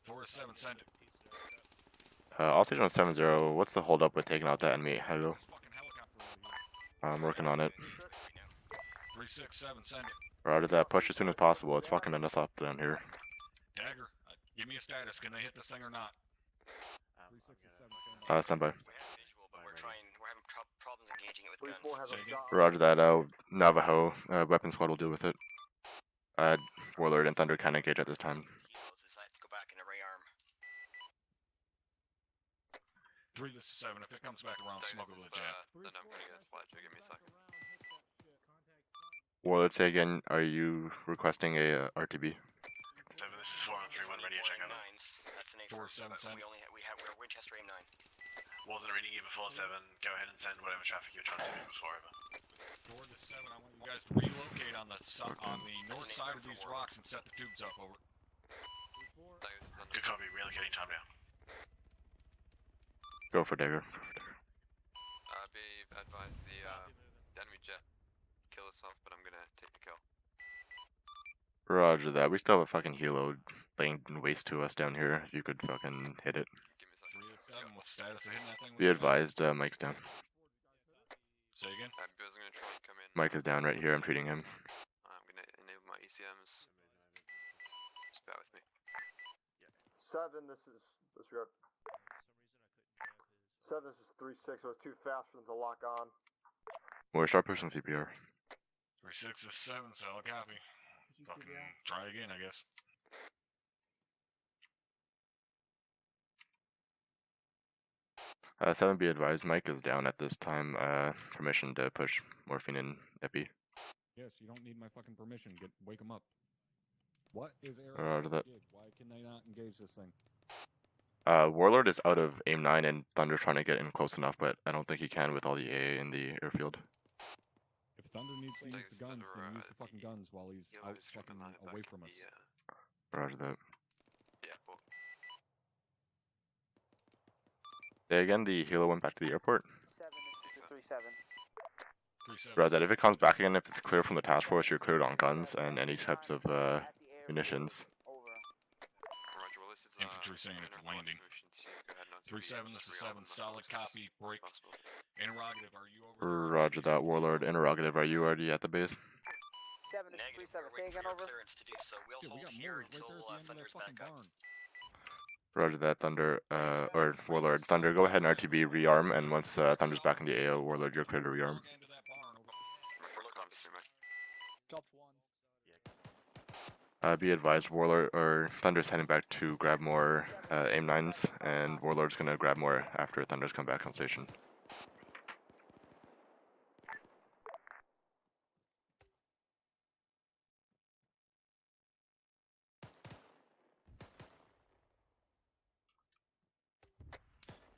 4 is 7, send it. I'll stage on 7-0. What's the hold up with taking out that enemy helo? I'm working on it. 3-6-7, send it. Roger that. Push as soon as possible. It's fucking us up down here. Dagger, give me a status. Can they hit this thing or not? 3-6-7. Stand by. We have visual, but we're having problems engaging it with guns. Roger that. Navajo weapon squad will deal with it. Warlord and Thunder can't engage at this time. Helos is I have to go back and array arm. 3, this is 7. If it comes back around, smoke over the jab. Then I'm gonna get a slide, give me a second. Warlord, say again, are you requesting a RTB? 7, this is 4 on 3-1, ready to check out. That's an 4, 7, send. we're Winchester aim 9. Wasn't reading you before 7. Go ahead and send whatever traffic you're trying to do before, over. 4, this is 7. I want you guys to relocate on the north side of these rocks and set the tubes up, over. Good copy, relocating time now. Go for Dagger. Be advised, the enemy jet kill us off, but I'm gonna take the kill. Roger that. We still have a fucking helo laying waste to us down here. If you could fucking hit it. 3-7, what's the status of hitting that thing? Be advised, Mike's down. Say again? Bill's gonna try and come in. Mike is down right here. I'm treating him. I'm gonna enable my ECMs. Just bear with me. 7, this is disregard. 7, this is 3-6. It was too fast for them to lock on. More sharp pushing CPR. 3-6 is 7, solid copy. Fucking try again, I guess. Seven, be advised, Mike is down at this time. Permission to push morphine and epi. Yes, you don't need my fucking permission. Wake him up. What is Roger air that. gig? Why can they not engage this thing? Warlord is out of aim 9 and Thunder's trying to get in close enough, but I don't think he can with all the AA in the airfield. If Thunder needs to use the guns, then use the fucking guns while he's out fucking away from us. Roger that. Yeah, cool. Say again, the helo went back to the airport. 7, this is 3-7. 3-7. Roger that. If it comes back again, if it's clear from the task force, you're cleared on guns and any types of munitions. Roger, well, this is Infantry saying it's landing. 3-7, this is 7, solid copy, break. Interrogative, are you over? Roger that, Warlord. Interrogative, are you already at the base? 7, this is 3-7. Say again, over. To do so. We'll hold here until Thunder's back up. Roger that, Thunder, or Warlord. Thunder, go ahead and RTB rearm, and once Thunder's back in the AO, Warlord, you're clear to rearm. Be advised, Warlord, or Thunder's heading back to grab more aim 9s, and Warlord's gonna grab more after Thunder's come back on station.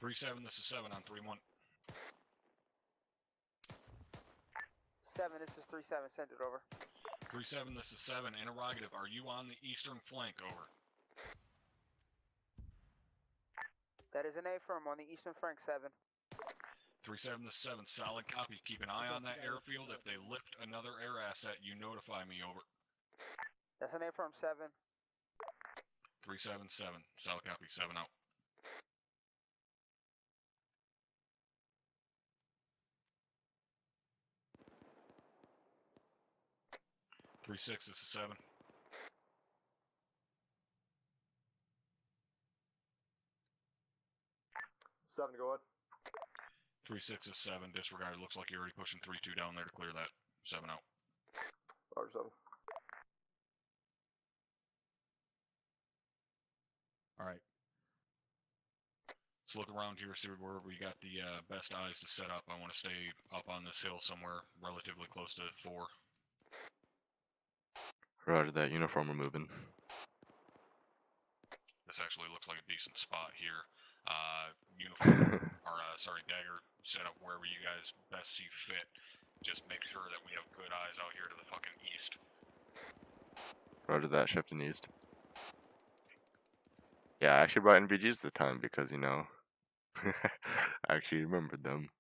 Three 7, this is 7 on 3-1. 7, this is 3-7. Send it over. 3-7, this is 7. Interrogative, are you on the eastern flank? Over. That is an affirm on the eastern flank, 7. 3-7, this is 7. Solid copy. Keep an eye on that airfield. If they lift another air asset, you notify me. Over. That's an affirm, 7. 3-7-7. Solid copy. 7 out. Three 6, this is 7. 7, go ahead. 3-6 is 7. Disregard. Looks like you're already pushing 3-2 down there to clear that. 7 out. Roger, 7. Alright. Let's look around here, see where we got the best eyes to set up. I want to stay up on this hill somewhere relatively close to 4. Roger that. Uniform removing. This actually looks like a decent spot here. Uniform, or sorry, Dagger, set up wherever you guys best see fit. Just make sure that we have good eyes out here to the fucking east. Roger that. Shifting east. Yeah, I actually brought NVGs this time because, you know, I actually remembered them.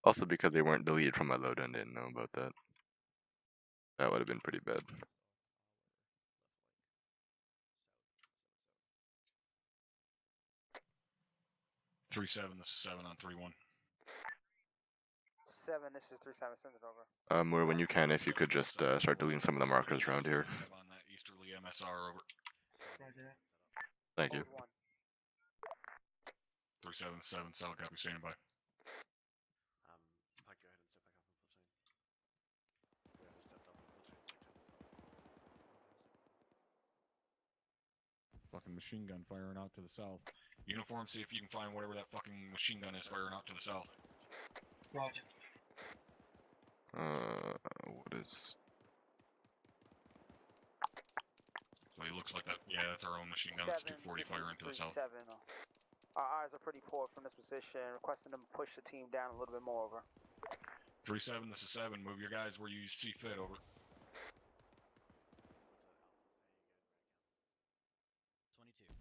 Also because they weren't deleted from my loadout and didn't know about that. That would have been pretty bad. Three 7. This is 7 on 3-1. 7, this is 3-7, send it over. Moore, when you can, if you could just start deleting some of the markers around here. On that easterly MSR over. Thank you. 377, solid copy, standing by. Pike, go ahead and step back up in platoon. We haven't stepped up in platoon sector. Fucking machine gun firing out to the south. Uniform, see if you can find whatever that fucking machine gun is firing out to the south. Roger. What is... So it looks like that, yeah, that's our own machine gun. It's 240 firing to the south. 7. Our eyes are pretty poor from this position. Requesting them push the team down a little bit more over. 3-7, this is 7. Move your guys where you see fit, over. 22.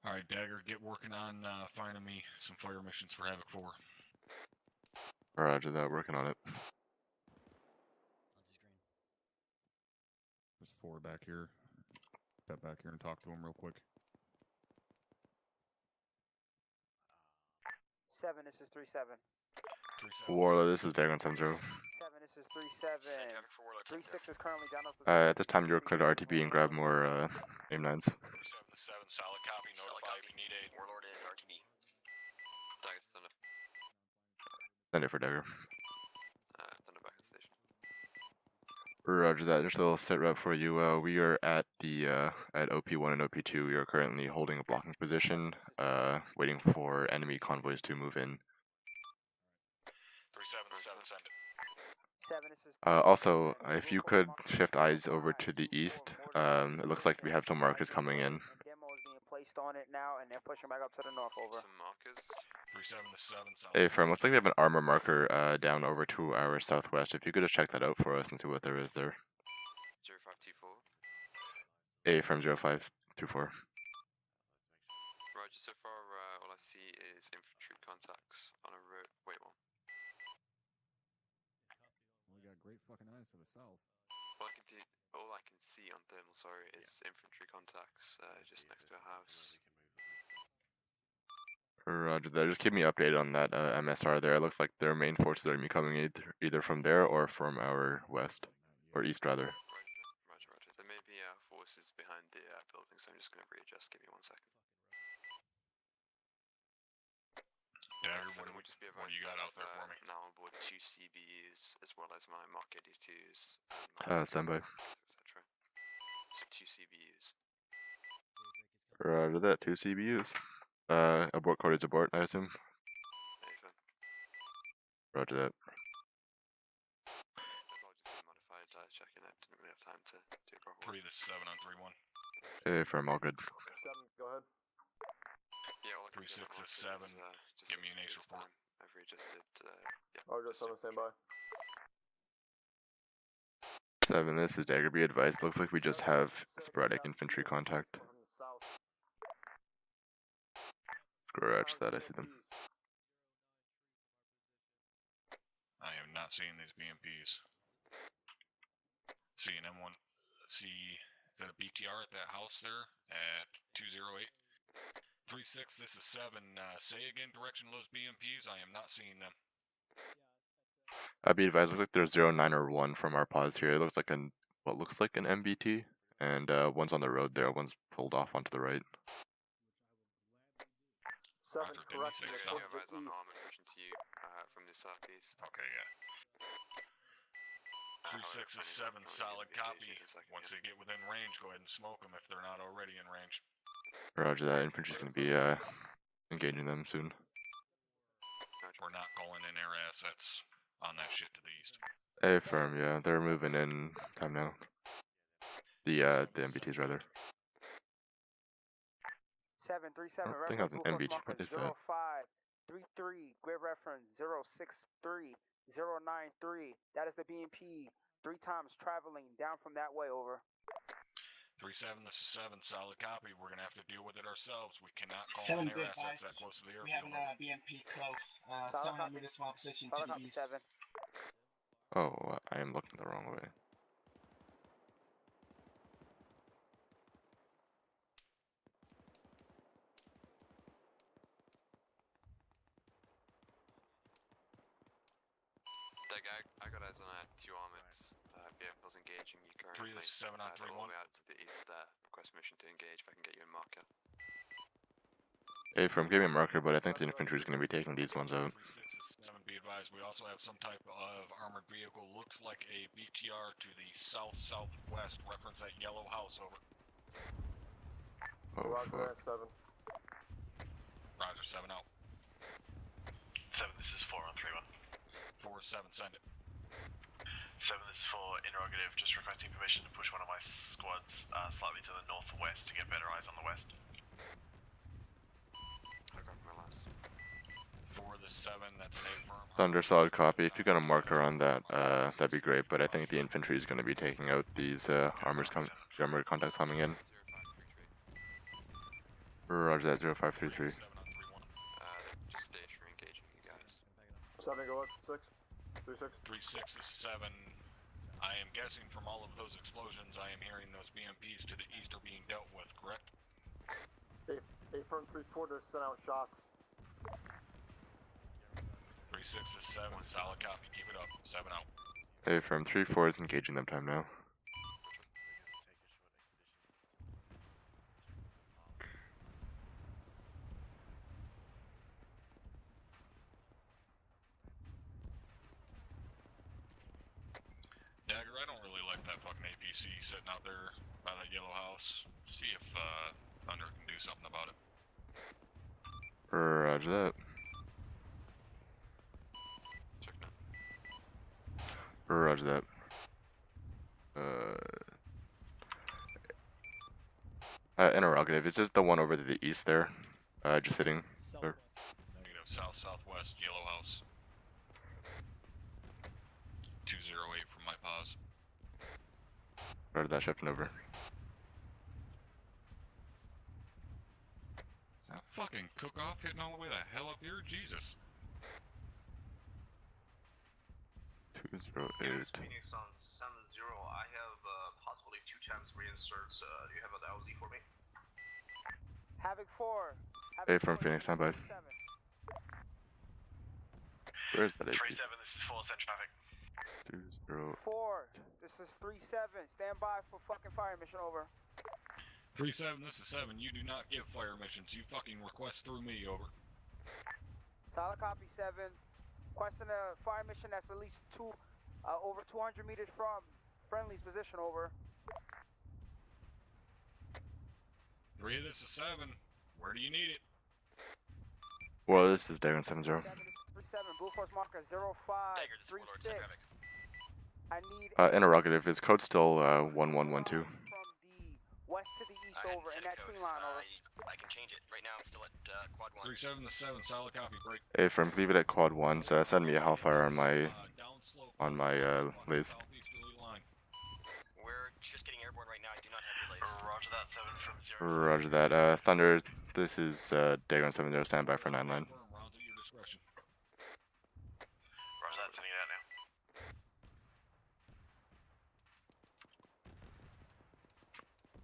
Alright, Dagger, get working on finding me some fire missions for Havoc 4. Roger that, working on it. There's 4 back here. Step back here and talk to him real quick. 7, this is 3-7. Warlord, this is Dagger on 7-0. 7, this is 3-7. 3-6 is currently down up. At this time, you're clear to RTB and grab more AIM-9s. 7-7, solid copy, notify if you need aid. Warlord is RTB. Dagger's Thunder. Send it for Dagger. Thunder back at station. Roger that. Just a little sit rep for you. We are at the at OP1 and OP2. We are currently holding a blocking position, waiting for enemy convoys to move in. 3-7, send it. 7, this is Also, if you could shift eyes over to the east, it looks like we have some markers coming in. demo is being placed on it now, and they're pushing back up to the north over. Some markers. 3-7, solid. Hey, firm, looks like we have an armor marker down over to our southwest. If you could just check that out for us and see what there is there. 0524. Hey, firm 0524. Roger, so far all I see is infantry contacts on a road. Wait, what? We got great fucking eyes to the south. All I can see on thermal, sorry, is infantry contacts just next to a house. Roger that. Just keep me updated on that MSR there. It looks like their main forces are coming either from there or from our west. Or east, rather. Roger. There may be forces behind the building, so I'm just going to readjust. Give me 1 second. Dagger, what do you got out there for me? Now on board 2 CBUs, as well as my Mark 82s. Stand by. Etc. So 2 CBUs. Roger that. 2 CBUs. Abort code is abort, I assume. Roger that. Modified, checking that. Didn't really have time to do a proper 3, this is 7 on 3-1. Hey, firm, all good. 7, go ahead. Yeah, all I can 3-6 see on the is marker 7. just Give me an ace report. I've readjusted, yeah. I'll just on the standby. 7, this is Dagger. Be advised, looks like we just have sporadic infantry contact. Scratch that, I see them. I am not seeing these BMPs. Seeing M1. Let's see. Is that a BTR at that house there at 208? 3-6, this is 7. Say again direction of those BMPs. I am not seeing them. Be advised, looks like there's 0, 9, or 1 from our pause here. It looks like what looks like an MBT. And one's on the road there, one's pulled off onto the right. 7, correct. You have eyes on armor pushing to you from the southeast. Okay, yeah. 3-6 is 7, solid copy. Once they get within range, go ahead and smoke them if they're not already in range. Roger that. Infantry's gonna be engaging them soon. We're not calling in air assets on that shit to the east. Affirm, yeah, they're moving in time now. The MBTs rather. 737, I don't think reference that's an Blue Force MBT. marker What is that? 0533, grid reference 063 093. That is the BMP. 3 times traveling down from that way, over. 3-7, this is 7, solid copy. We're gonna have to deal with it ourselves. We cannot call in air assets that close to the We have airfield. an BMP close. Solid 700 copy. meters from our position Solid to the copy, east. 7. Oh, I am looking the wrong way. Doug, I got eyes on 2 armored vehicles engaging you currently. 3-7 on All 3-1. the way out to the east there. Request permission to engage if I can get you a marker. Affirm, give me a marker, but I think the infantry is gonna be taking these ones out. 3-6 is 7, be advised. We also have some type of armored vehicle. Looks like a BTR to the south-southwest. Reference that yellow house, over. Oh, Roger fuck. that, 7. Roger, 7 out. 7, this is 4 on 3-1. 4-7, send it. 7, this is 4, interrogative, just requesting permission to push one of my squads slightly to the northwest to get better eyes on the west. I got my last. 4-7, that's an affirm. Thunder, solid copy. If you got a marker on that, that'd be great. But I think the infantry is going to be taking out these armored contacts coming in. Roger that, 0533. Just stationary engaging you guys. 7, go up. 6. 3-6. 3-6 is 7. I am guessing from all of those explosions, I am hearing those BMPs to the east are being dealt with, correct? Affirm 3-4 to send out shots. 3-6 is 7, solid copy, keep it up, 7 out. Affirm 3-4 is engaging them time now. Dagger, I don't really like that fucking APC sitting out there by that yellow house. See if Thunder can do something about it. Roger that. Roger that. Interrogative. Is it the one over to the east there? Just sitting there. Negative, south-southwest, yellow house. 208 from my pause. Roger that, shifting over. Is that fucking cook-off hitting all the way the hell up here? Jesus. 208. Phoenix on 7-0. I have possibly 2 times reinserts. Do you have an LZ for me? Havoc 4. Hey, from Phoenix, standby. Where is that 3-7, APC? this is 4, send traffic. 4. This is 3-7. Stand by for fucking fire mission, over. 3-7, this is 7. You do not give fire missions. You fucking request through me, over. Solid copy, 7. Requesting a fire mission that's at least over 200 meters from friendly's position, over. 3, this is 7. Where do you need it? Well, this is Dagon 7-0. 7 Blue Force marker 0536. I need Interrogative. Is code still 1112? from the west to the east, over, in that tree line, over. I can change it. Right now I'm still at quad 1. 3-7 to 7, solid copy, break. Affirm, leave it at quad 1. So send me a hellfire on my lays. We're just getting airborne right now. I do not have relays. Roger that, 7 from 0. Roger that. Thunder, this is Dagon 7-0. Standby for 9 line. Rounds at your discretion. Roger that, sending it out now.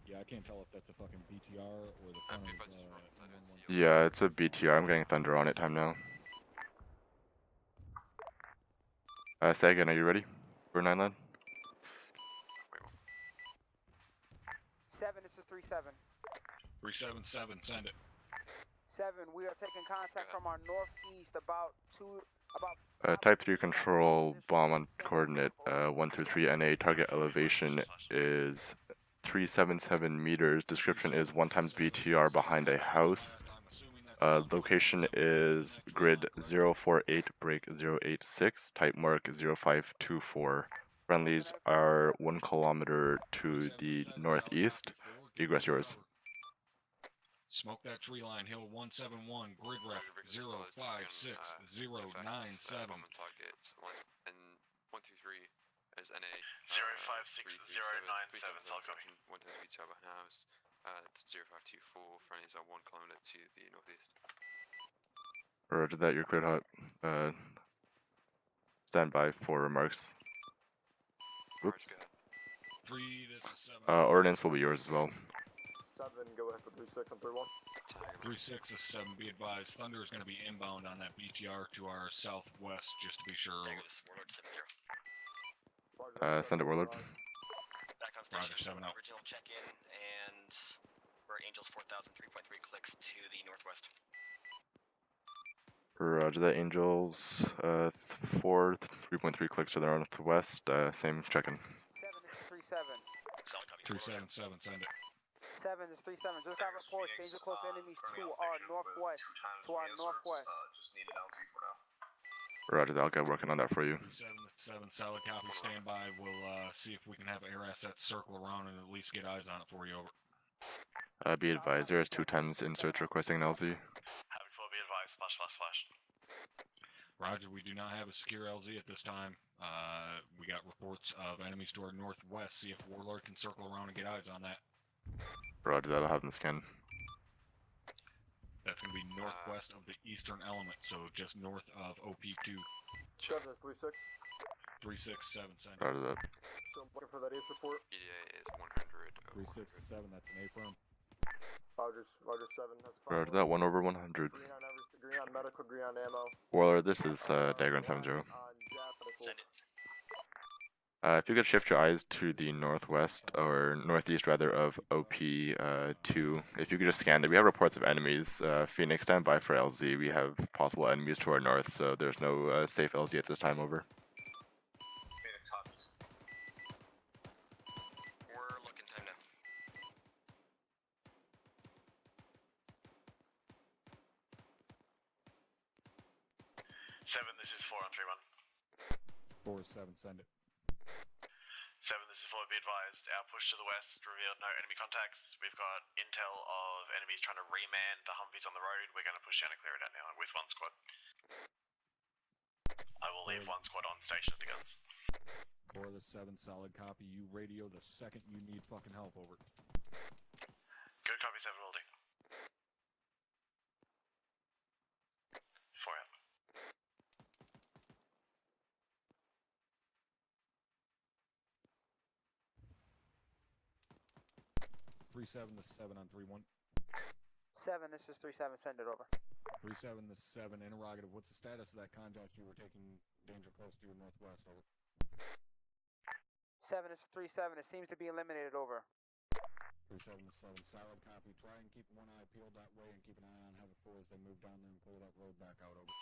Yeah, I can't tell if that's a fucking BTR or the front Yeah, it's a BTR. I'm getting Thunder on it time now. Sagan, are you ready for 9 line? 7, this is 3-7. 3-7-7, send it. 7, we are taking contact from our northeast, about 2 Type 3 control bomb on coordinate 123 NA. Target elevation is 377 meters. Description is 1 times BTR behind a house. Location is grid 048 break 086. Type mark 0524. Friendlies are 1 kilometer to the northeast. Egress yours. Smoke that tree line, hill 171, grid ref 056 097. And 123 is NA. 056 097, solid copy. 1 times BTR behind house. 0524. Friendlies are 1 kilometer to the northeast. Roger that, you're cleared hot. Stand by for remarks. Oops. 3, this is 7. Ordnance will be yours as well. 7, go ahead for 36 and 31. 36 is 7, be advised. Thunder is going to be inbound on that BTR to our southwest, just to be sure. Send it, Warlord. Back on Roger, station. 7 out. Original check-in, and we're Angels 4000, 3.3 clicks to the northwest. Roger that, Angels. 4, 3.3 clicks to the northwest. Same check-in. 3-7. 377, send it. 7 is 3-7. Just got reports. Danger close enemies to our northwest. To our northwest. Just need an LZ for now. Roger that, I'll get working on that for you. 7, solid copy, stand by. We'll see if we can have air assets circle around and at least get eyes on it for you, over. Be advised, there is 2 times in search requesting an LZ. Happy 4, be advised. Flash, flash, flash. Roger, we do not have a secure LZ at this time. We got reports of enemies to our northwest. See if Warlord can circle around and get eyes on that. Roger that, I'll have them scan. That's going to be northwest of the eastern element, so just north of OP2. 7 is 36. 367, send it. Roger that. Still looking for that ace report. EDA is 100. 367, that's an A-firm. Roger 7. That's fine. Roger that, 1 over 100. Green on everything. Green on medical, green on ammo. Warlord, this is Diagram 70. On Jap medical. If you could shift your eyes to the northwest, or northeast rather, of OP2, if you could just scan that. We have reports of enemies. Phoenix, stand by for LZ. We have possible enemies to our north, so there's no safe LZ at this time, over. We're looking time now. 7, this is 4 on 3-1. 4-7, send it. 7, this is 4, be advised. Our push to the west revealed no enemy contacts. We've got intel of enemies trying to reman the Humvees on the road. We're going to push down and clear it out now with 1 squad. I will leave 1 squad on station at the guns. 4 to 7, solid copy. You radio the second you need fucking help, over. Good copy, 7 will do. 4 out. 3-7, this is 7 on 3-1. 7, this is 3-7. Send it over. 3-7, this is 7. Interrogative, what's the status of that contact you were taking danger close to your northwest, over? 7 is 3-7. It seems to be eliminated, over. 3-7 to 7, solid copy. Try and keep one eye peeled that way and keep an eye on Heaven 4 as they move down there and clear that road back out, over.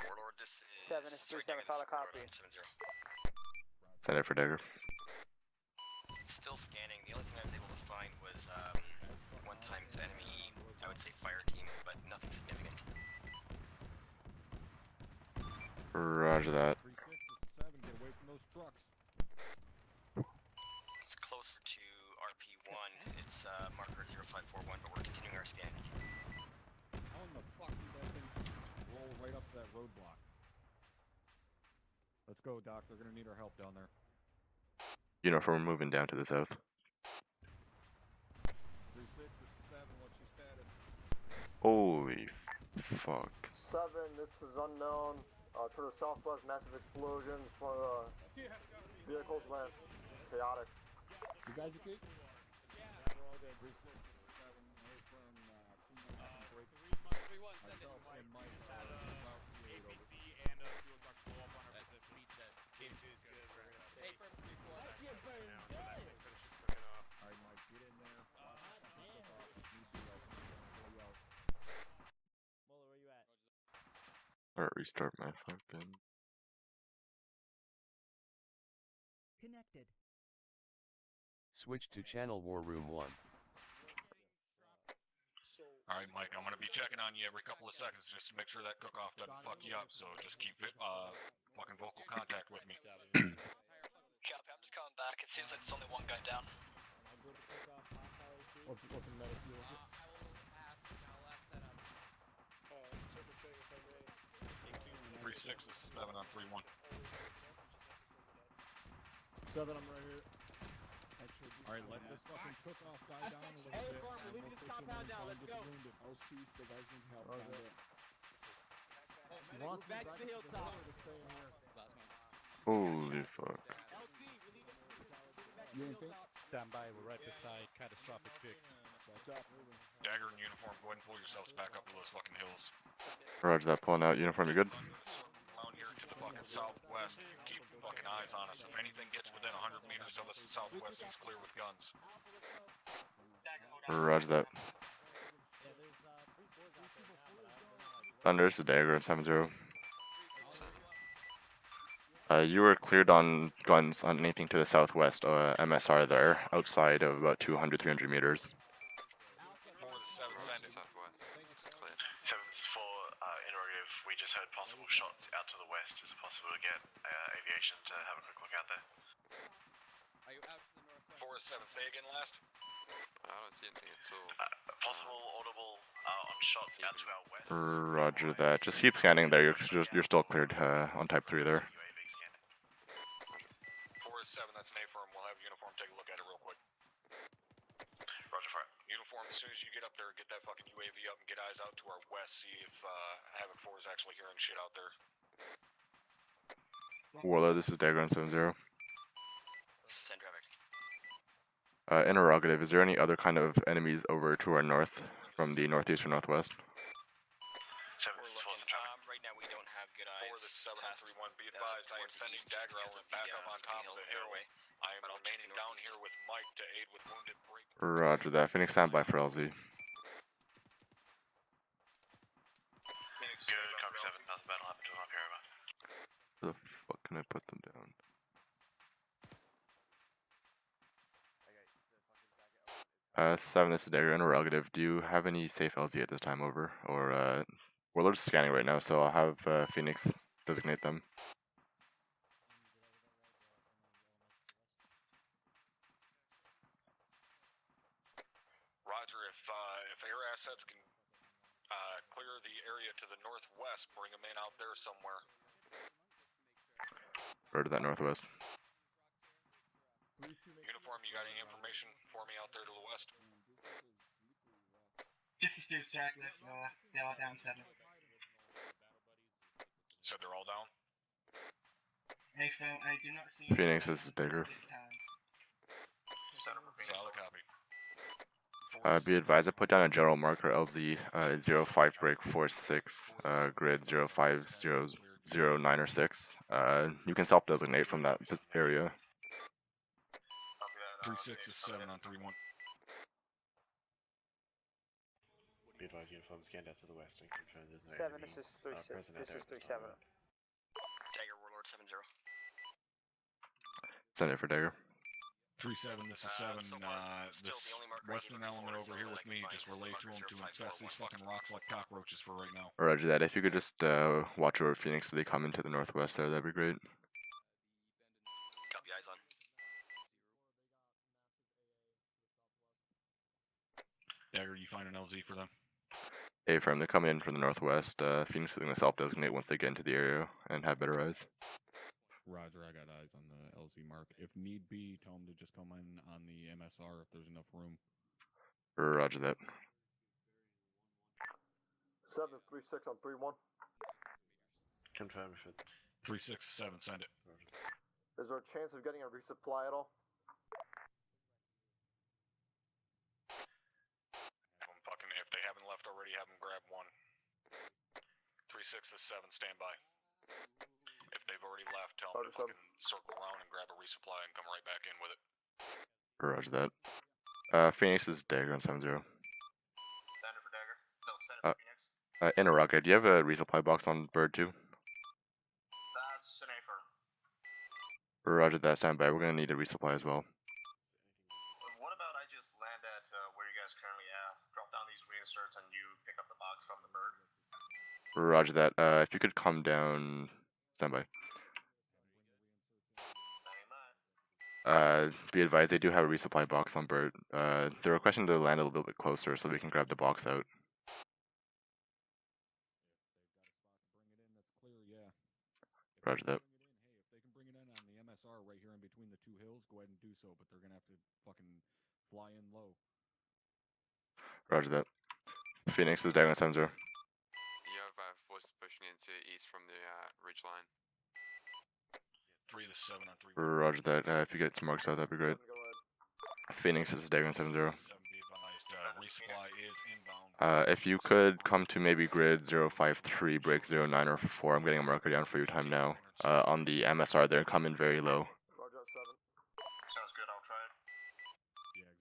Warlord, this is 7 is 3-7. Solid copy. 7-0. Send it for Dagger. Still scanning. The only thing I was able to find was 1 times enemy, I would say fire team, but nothing significant. Roger that. 3-6, this is 7. Get away from those trucks. It's closer to RP1. It's marker 0541, but we're continuing our scan. How in the fuck did that thing roll right up to that roadblock? Let's go, Doc. They're gonna need our help down there. Uniform moving down to the south. 3-6, this is 7. What's your status? Holy fuck. 7, this is unknown. To the southwest, massive explosions. One of the vehicles went chaotic. You guys okay? Yeah, we're all good. 3-6, this is 7. A-firm, break. 3-1, send it. Mike, APC and fuel truck go up on our position. Team 2 is good. We're gonna stay. A-firm 3-4. Alright, Mike, get in there. Muller, where you at? Or restart my fucking. Connected. Switch to channel War Room 1. Alright, Mike, I'm gonna be checking on you every couple of seconds just to make sure that cook-off doesn't fuck you up, so just keep fucking vocal contact with me. Copy, I'm just coming back. It seems like there's only one guy down. What's the medic deal? Three 6, this is 7 on 3-1. 7, I'm right here. Alright, let this fucking cook-off die down a little bit. Farm, we're leaving this compound now, let's go. I'll see if the guys need help. Move back to the hilltop. Holy fuck. Stand by, we're right beside catastrophic fix. Dagger and uniform, go ahead and pull yourselves back up to those fucking hills. Roger that, pulling out. Uniform, you good? Around here to the fucking southwest, keep fucking eyes on us. If anything gets within 100 meters of us to the southwest, it's clear with guns. Roger that. Thunder, this is Dagger at 7-0. You were cleared on guns on anything to the southwest, MSR there, outside of about 200-300 meters. 4 to 7, send it. Southwest. It's clear. 7 is 4, interrogative. We just heard possible shots out to the west. Is it possible to get aviation to have a quick look out there? Are you out to the northwest? 4 to 7, say again last? I don't see anything at all. Possible audible on shots out to our west. Roger that. Just keep scanning there. You're still cleared on type 3 there. 4 to 7, that's an A-firm. We'll have uniform take a look at it real quick. Roger for it. Uniform, as soon as you get up there, get that fucking UAV up and get eyes out to our west. See if Havoc 4 is actually hearing shit out there. Warlord, this is Dagger on 7-0. Send traffic. Interrogative, is there any other kind of enemies over to our north, from the northeast or northwest? 7 is 4 traffic. Right now we don't have good eyes. 4 to 7 on 3-1, be advised, I am sending Dagger element back up on top of the hill. I am remaining down here with Mike to aid with wounded break. Roger that. Phoenix, stand by for LZ. Good, copy 7. Nothing bad will happen to him up here, over. Where the fuck can I put them down? 7, this is Dagger. Interrogative, do you have any safe LZ at this time, over? Or, Warlord's scanning right now, so I'll have Phoenix designate them. Roger, if air assets can clear the area to the northwest, bring them in out there somewhere. Or to that northwest. Uniform, you got any information for me out there to the west? This is through Checklist, they're all down 7. Said they're all down? Hey, Phil, I do not see Phoenix, this is Dagger. Solid copy. Be advised, I put down a general marker LZ 05 break 46, grid 05009 or 6. You can self-designate from that area. 3-6 is 7 on 3-1. Be advised, uniform scanned out to the west and confirmed there's no 7, enemies, this is 3-6. present This out is there at 3-7. the time. Dagger, Warlord 7-0. Send it for Dagger. 3-7, this is 7. This western element over here with me, just relay to him to infest these fucking rocks like cockroaches for right now. Roger that. If you could just watch over Phoenix so they come into the northwest there, that'd be great. Copy, eyes on. Dagger, you find an LZ for them? A-firm, they're coming in from the northwest. Phoenix is going to self-designate once they get into the area and have better eyes. Roger, I got eyes on the LZ mark. If need be, tell them to just come in on the MSR if there's enough room. Roger that. 7, 3-6 on 3-1. Confirm if it. 3-6, 7, send it. Is there a chance of getting a resupply at all? Fucking, if they haven't left already, have them grab one. 3-6 is 7, stand by. If they've already left, tell them to fucking circle around and grab a resupply and come right back in with it. Roger that. Phoenix is Dagger on 7-0. Send it for Dagger. No, send it for Phoenix. Interrogator, do you have a resupply box on Bird 2? That's an affirm. Roger that, standby. We're gonna need a resupply as well. What about I just land at where you guys currently at, drop down these reinserts, and you pick up the box from the Bird? Roger that. If you could come down, standby. Be advised, they do have a resupply box on Bird. They're requesting to land a little bit closer so we can grab the box out. Roger that. If they can bring it in on the MSR right here in between the two hills, go ahead and do so, but they're gonna have to fucking fly in low. Roger that. Phoenix is down at 7-0. You have forces pushing into east from the ridge line. 3 to 7 on 3. Roger that. If you get some marks out, that'd be great. Phoenix is down at 7-0. Resupply is inbound. If you could come to maybe grid 053, break 09 or 4, I'm getting a marker down for your time now. On the MSR, they're coming very low. Sounds good, I'll try it.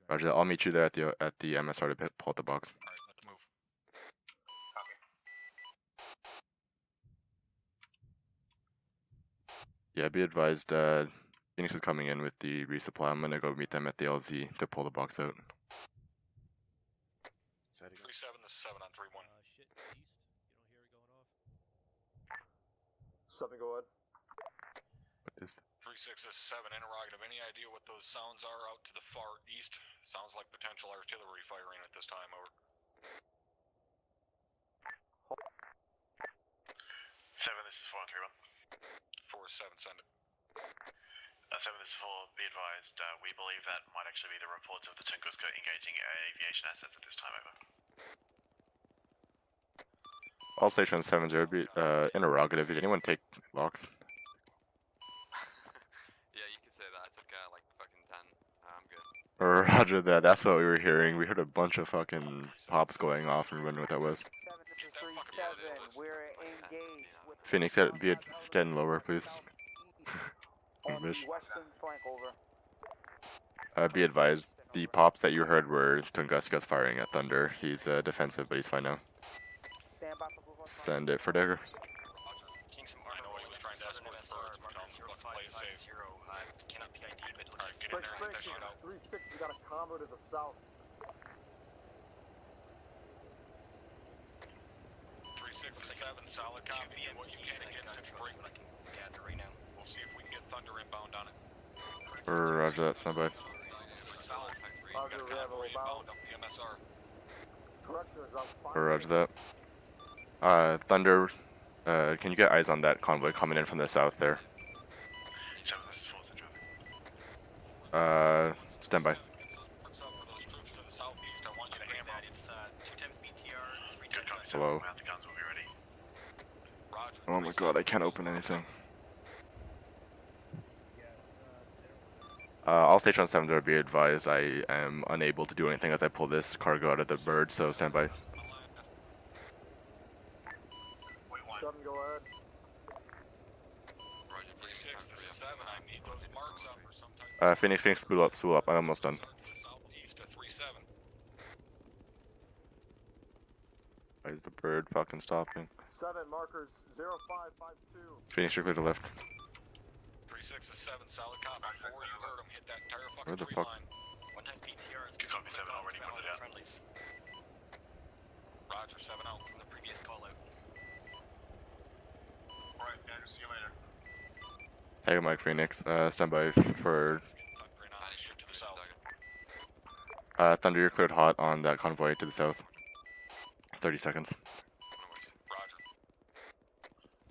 Roger that. I'll meet you there at the MSR to pull out the box. Alright, let's move. Copy. Yeah, be advised, Phoenix is coming in with the resupply. I'm gonna go meet them at the LZ to pull the box out. 3-7, this is 7 on 3-1. Shit, east. You don't hear it going off? 7, go ahead. What is 3-6, this is 7, interrogative. Any idea what those sounds are out to the far east? Sounds like potential artillery firing at this time, over. 7, this is 4 on 3-1. 4-7, send it. 7, this is 4, be advised, we believe that might actually be the reports of the Tunguska engaging aviation assets at this time, over. All station 7-0, be interrogative. Did anyone take box? Yeah, you can say that. I took like fucking 10. I'm good. Roger that. That's what we were hearing. We heard a bunch of fucking pops going off and wondering what that was. 7-3-7, we're engaged with Phoenix, be getting lower, please. on the western flank, over. Be advised, the pops that you heard were Tunguska's firing at Thunder. He's defensive, but he's fine now. Stand by for move on. Send it for Dagger. Seeing some armor on the southern MSR, marker 0550, cannot PID, but it looks like Break, 3-6, we got a combo to the south. 3-6 to 7, solid copy. What you can against it, break. I can gather right now. We'll see if we can get Thunder inbound on it. Roger that, standby. Solid. Roger, we have a inbound up the MSR. Correction is on fire. Roger that. Thunder, can you get eyes on that convoy coming in from the south there? 7, this is 4, Stand by. Hello. Oh my god, I can't open anything. All station 7-0, be advised, I am unable to do anything as I pull this cargo out of the Bird, so stand by. 7, go ahead. Roger, 3-6, this is 7, I need those marks up or some type. Phoenix, spool up, I'm almost done. Southeast to 3-7. Why is the Bird fucking stopping? 7, markers 0552. Phoenix, you're clear to left. 3-6 is 7, solid copy. 4, you heard him, hit that entire fucking Where the tree fuck? line. 1 times BTR is Good copy, 7 already moved it out. friendlies Roger, 7 out. from the previous call out. Alright, Dagger, see you later. Hey, Mike Phoenix, stand by for Thunder, you're cleared hot on that convoy to the south. 30 seconds. Roger.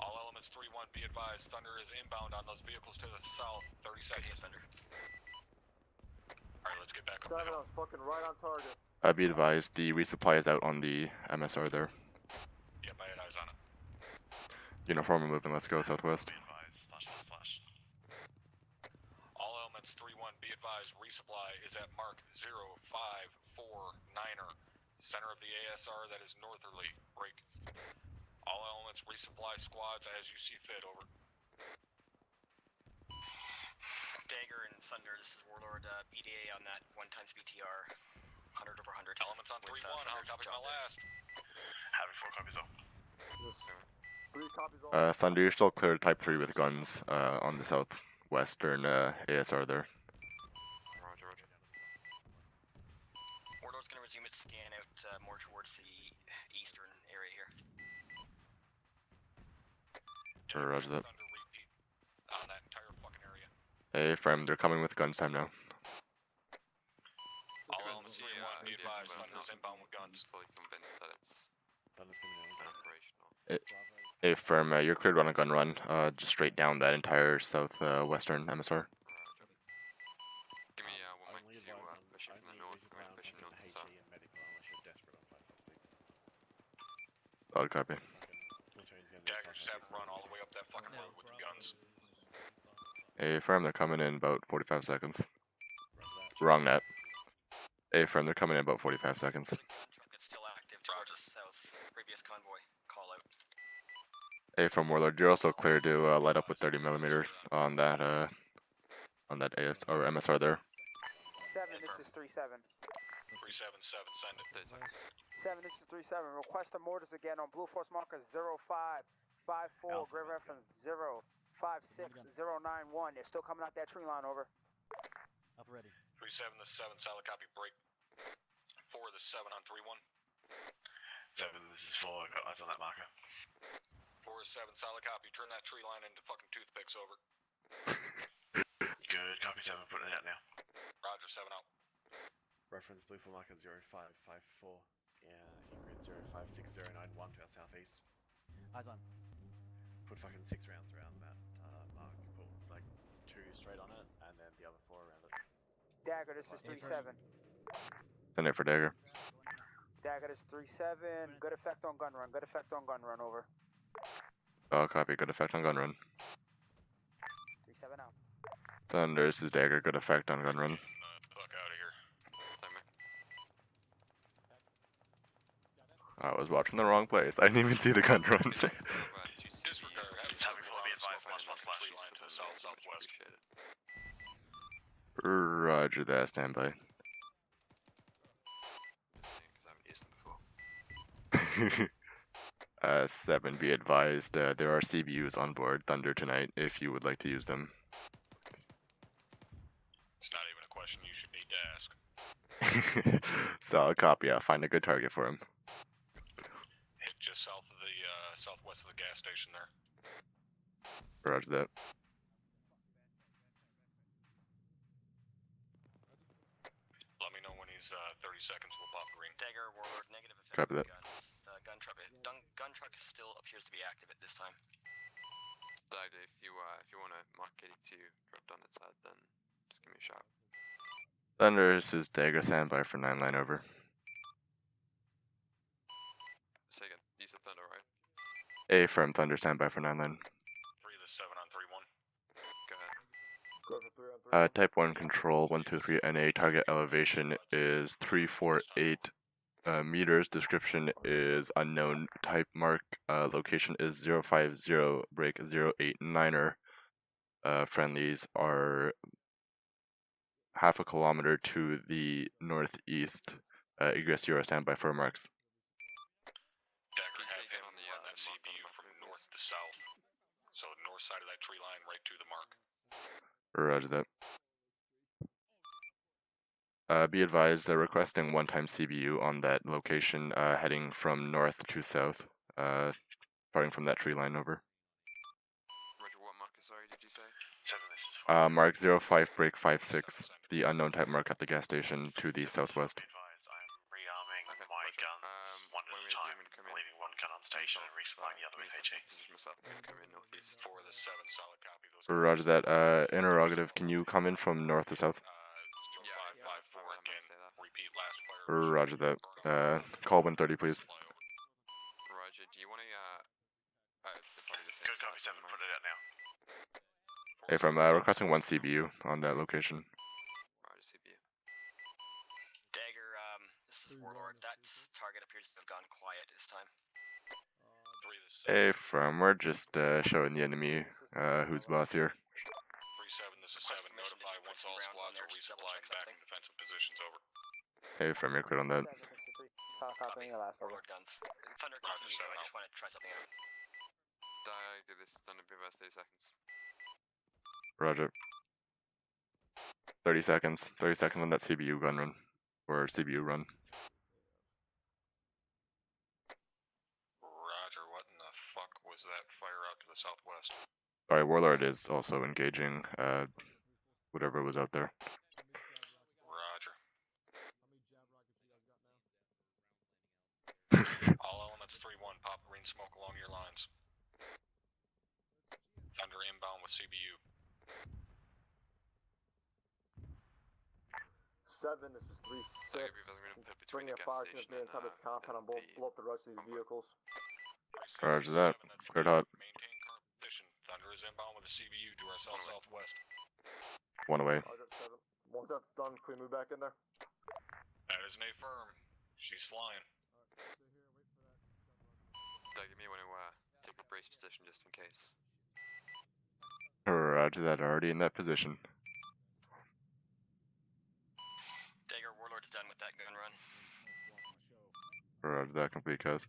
All elements 3-1, be advised, Thunder is inbound on those vehicles to the south. 30 seconds. Thunder. Alright, let's get back up 7, the I hill. was fucking right on target. Be advised, the resupply is out on the MSR there. Yep, I had eyes on it. Uniform are moving, let's go southwest. All elements 3-1, be advised, resupply is at mark 0549er. Center of the ASR that is northerly. Break. All elements resupply squads as you see fit, over. Dagger and Thunder, this is Warlord, BDA on that 1 times BTR. 100 over 100. Elements on 3-1, I'll copy my last. Having 4 copies up. Thunder, you're still clear to type 3 with guns on the southwestern ASR there. Roger. Mordor's gonna resume its scan out more towards the eastern area here. Roger that. On that entire fucking area. Affirm, they're coming with guns time now. All elements 3-1, be advised, Thunder's inbound with guns. Fully convinced that it's operational. Affirm, you're cleared on a gun run, just straight down that entire southwestern MSR. Give me 1 minute to push it from the north. I'm pushing north to south. Solid copy. Dagger, just have them run all the way up that fucking road with the guns. Affirm, they're coming in about 45 seconds. Wrong net. Affirm, they're coming in about 45 seconds. It's still active towards the south. Previous convoy, call out. Affirm, Warlord, you're also clear to light up with 30mm on that AS or MSR there. 7, this is 3-7. 377, send it. 7, this is 3-7. Request the mortars again on Blue Force marker 0554, grid reference 056091. They're still coming out that tree line, over. Up ready. 3-7, this is 7, solid copy, break. 4, this is 7 on 3-1. 7, this is 4, I got eyes on that marker. 4 is 7, solid copy, turn that tree line into fucking toothpicks, over. Good, copy 7, putting it out now. Roger, 7 out. Reference blue for marker 0554. Yeah, in grid 056091 to our southeast. Eyes on. Put fucking 6 rounds around that mark. Put like 2 straight on it, and then the other 4 around it. Dagger, this is 3-7. Send it for Dagger. Dagger, this is 3-7. Good effect on gun run. Good effect on gun run, over. Oh, copy. Good effect on gun run. 3-7 out. Thunder, this is Dagger. Good effect on gun run. Fuck out of here. I was watching the wrong place. I didn't even see the gun run. Disregard, having be advised, +1 fleet line to the south-southwest. Roger that, standby. Because I haven't used them before. 7, be advised, there are CBUs on board Thunder tonight if you would like to use them. It's not even a question you should need to ask. Solid copy, find a good target for him. Just south of the, southwest of the gas station there. Roger that. Let me know when he's 30 seconds, we'll pop green. Dagger, Warlord, negative effect. Copy that. Guns. Gun truck still appears to be active at this time. Dagger, if you want to mark 82, drop down its side, then just give me a shot. Thunder, this is Dagger, standby for 9 line, over. Say again, you said Thunder, right? Affirm, Thunder, standby for 9 line. 3 to 7 on 3-1. Go ahead. Go for 3 on 3. Type 1 control 123 NA, target elevation is 348 meters, description is unknown, type mark, location is 050 break 089er. Friendlies are half a kilometer to the northeast. Egress, you are standby for marks. Dagger, have him run that CBU from north to south. So north side of that tree line right to the mark. Roger that. Be advised, they're requesting one-time CBU on that location, heading from north to south, starting from that tree line, over. Roger, what marker, sorry, did you say? 7, this is 5. Mark 05 break 56, the unknown type mark at the gas station to the southwest. I'm rearming my guns one at a time, leaving one gun on station and resupplying the other with HAs. Coming northeast. 4 to 7, solid copy. Those Roger that. Interrogative, can you come in from north to south? Repeat last fire. Roger that. Call 130, please. Roger, do you want to, Good copy, 7, put it out now. If I'm requesting 1 CBU on that location. Roger, CBU. Dagger, this is Warlord. That target appears to have gone quiet this time. 3 to 7. Affirm, we're just showing the enemy who's boss here. 3-7, this is 7. Notify once all squads are resupplied back in defensive positions, over. Hey, from you're clear on that. Warlord guns. Thunder, continue. I just want to try something out. Give this Thunder BFS 30 seconds. Roger. 30 seconds. 30 seconds on that CBU gun run. Or CBU run. Roger, what in the fuck was that fire out to the southwest? Alright, Warlord is also engaging whatever was out there. Roger. All elements 3-1, pop green smoke along your lines. Thunder inbound with CBU. 7, this is 3-6. Bring a fire to me inside this compound and blow up the rest of these vehicles. Roger that. Cleared hot. Maintain current position. Thunder is inbound with a CBU to our south-southwest. One away. Roger, 7. Once that's done, can we move back in there? That is an affirm. She's flying. Give me one to take the brace position just in case. Roger that, already in that position. Dagger, Warlord is done with that gun run. Roger that, complete cuz.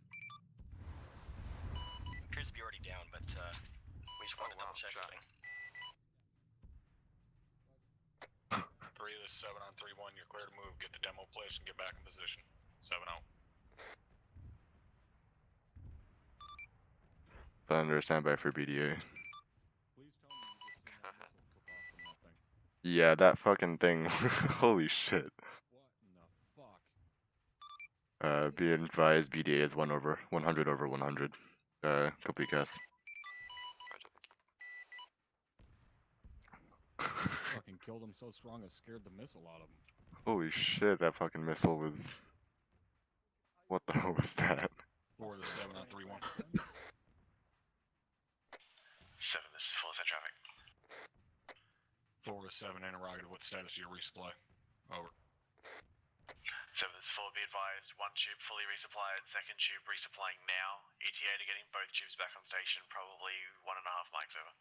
Appears to be already down, but we just wanted to double check something. 3 of this 7 on 3-1, you're clear to move. Get the demo place and get back in position. 7 out. Thunder, standby for BDA. Yeah, that fucking thing. Holy shit. Be advised, BDA is 100 over 100. Complete cast. Fucking killed him so strong it scared the missile out of him. Holy shit, that fucking missile was... What the hell was that? 4 of the 7 on 3-1. 7, this is full set traffic. 4 of 7 interrogative, what status of your resupply? Over. 7, this is full, be advised, 1 tube fully resupplied, 2nd tube resupplying now. ETA to getting both tubes back on station, probably 1.5 mics over.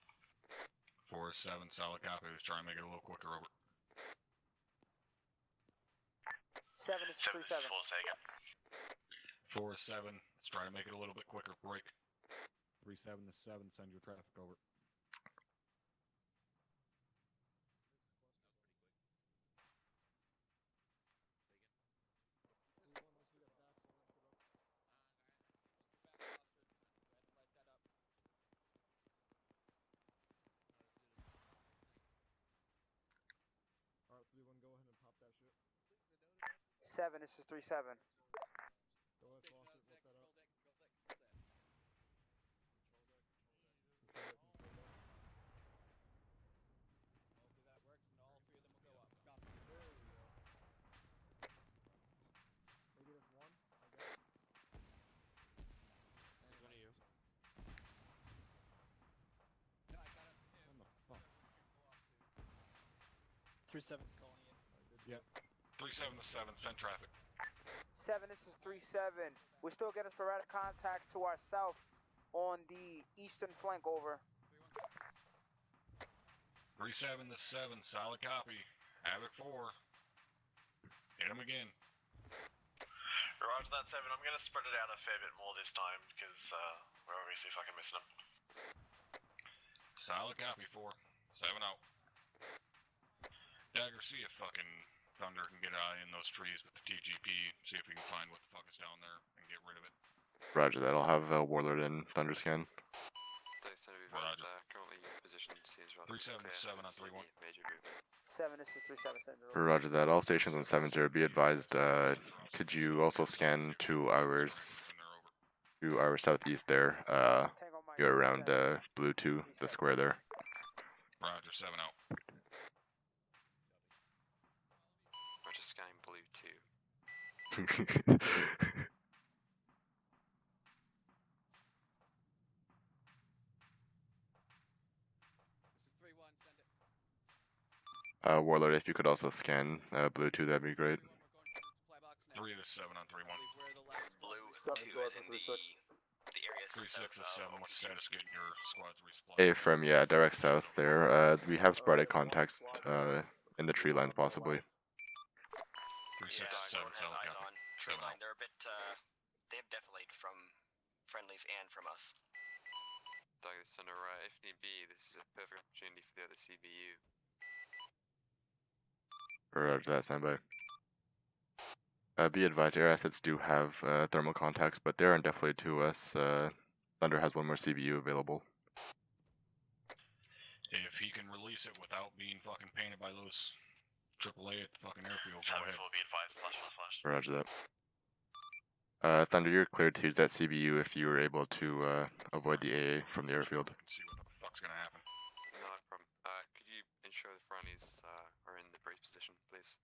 4 of 7, solid copy, let's try and make it a little quicker, over. 7 is 3-7. This is full, say again. 4 of 7, let's try to make it a little bit quicker, break. 3-7 to 7, send your traffic over. Alright, 3-1, go ahead and pop that shit. 7, this is 3-7. Go ahead, Foster, lift that up. Negative 1, I guess. There's one of you. What the fuck? 3-7's calling you. Yep. 3-7 to 7, send traffic. 7, this is 3-7. We're still getting sporadic contacts to our south on the eastern flank, over. 3-7 to 7, solid copy. Havoc 4. Hit him again. Roger that, 7. I'm gonna spread it out a fair bit more this time, because we're obviously fucking missing them. Solid copy, 4. 7 out. Dagger, see if fucking Thunder can get an eye in those trees with the TGP, see if we can find what the fuck is down there and get rid of it. Roger that, I'll have Warlord in Thunder scan. Roger. Currently positioned 3-7 to 7 on 3-1. 7, this is 3-7. Roger that, all stations on 7-0, be advised, could you also scan 2 hours southeast there, you're around Blue 2, the square there. Roger, 7 out. We're just scanning Blue 2. Warlord, if you could also scan Blue 2, that'd be great. 3 to 7 on 3-1. Blue 2 is in the area 3-6 to 7, what's the status getting your squads resupplied? Hey, from, yeah, direct south there, we have sporadic contacts in the tree lines possibly. 367 Everyone has solid eyes copy. on tree 7 line. out. They're a bit, they have defilade from friendlies and from us. Douglas on the right, if need be, this is a perfect opportunity for the other CBU. Roger that, standby. Be advised, air assets do have thermal contacts, but they aren't deflated to us. Thunder has one more CBU available. If he can release it without being fucking painted by those AAA at the fucking airfield, go ahead. Be advised, flash. Roger that. Thunder, you're cleared to use that CBU if you were able to avoid the AA from the airfield. See what the fuck's gonna happen. No problem. Could you ensure the Frannies are in the brace position, please?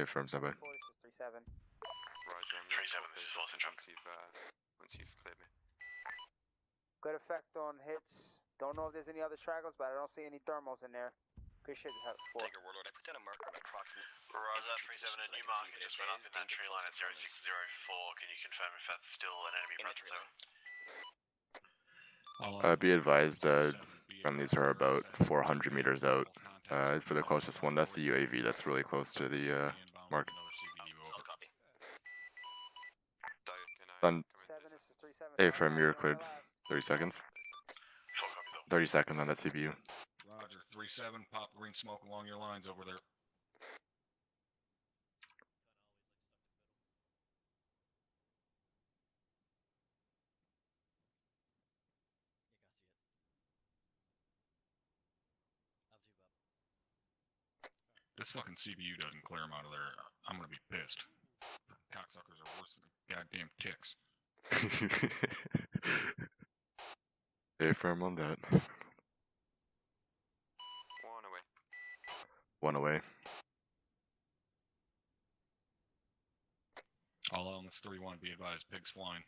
Firm standby. 37. Roger, I'm going to call this once you've cleared me. Good effect on hits. Don't know if there's any other stragglers, but I don't see any thermals in there. Appreciate the help. Tiger Warlord, I put down a marker of approximate. Roger, 37, a new marker just went up in that tree line at 0604. Can you confirm if that's still an enemy presence zone? Be advised, friendlies are about 400 meters out. For the closest one, that's the UAV that's really close to the mark. Firm, you're cleared. 30 seconds. 30 seconds on that CBU. Roger, 3-7, pop green smoke along your lines over there. This fucking CBU doesn't clear him out of there. I'm gonna be pissed. Cocksuckers are worse than goddamn ticks. Firm on that. One away. One away. All elements 3-1, be advised, pigs flying.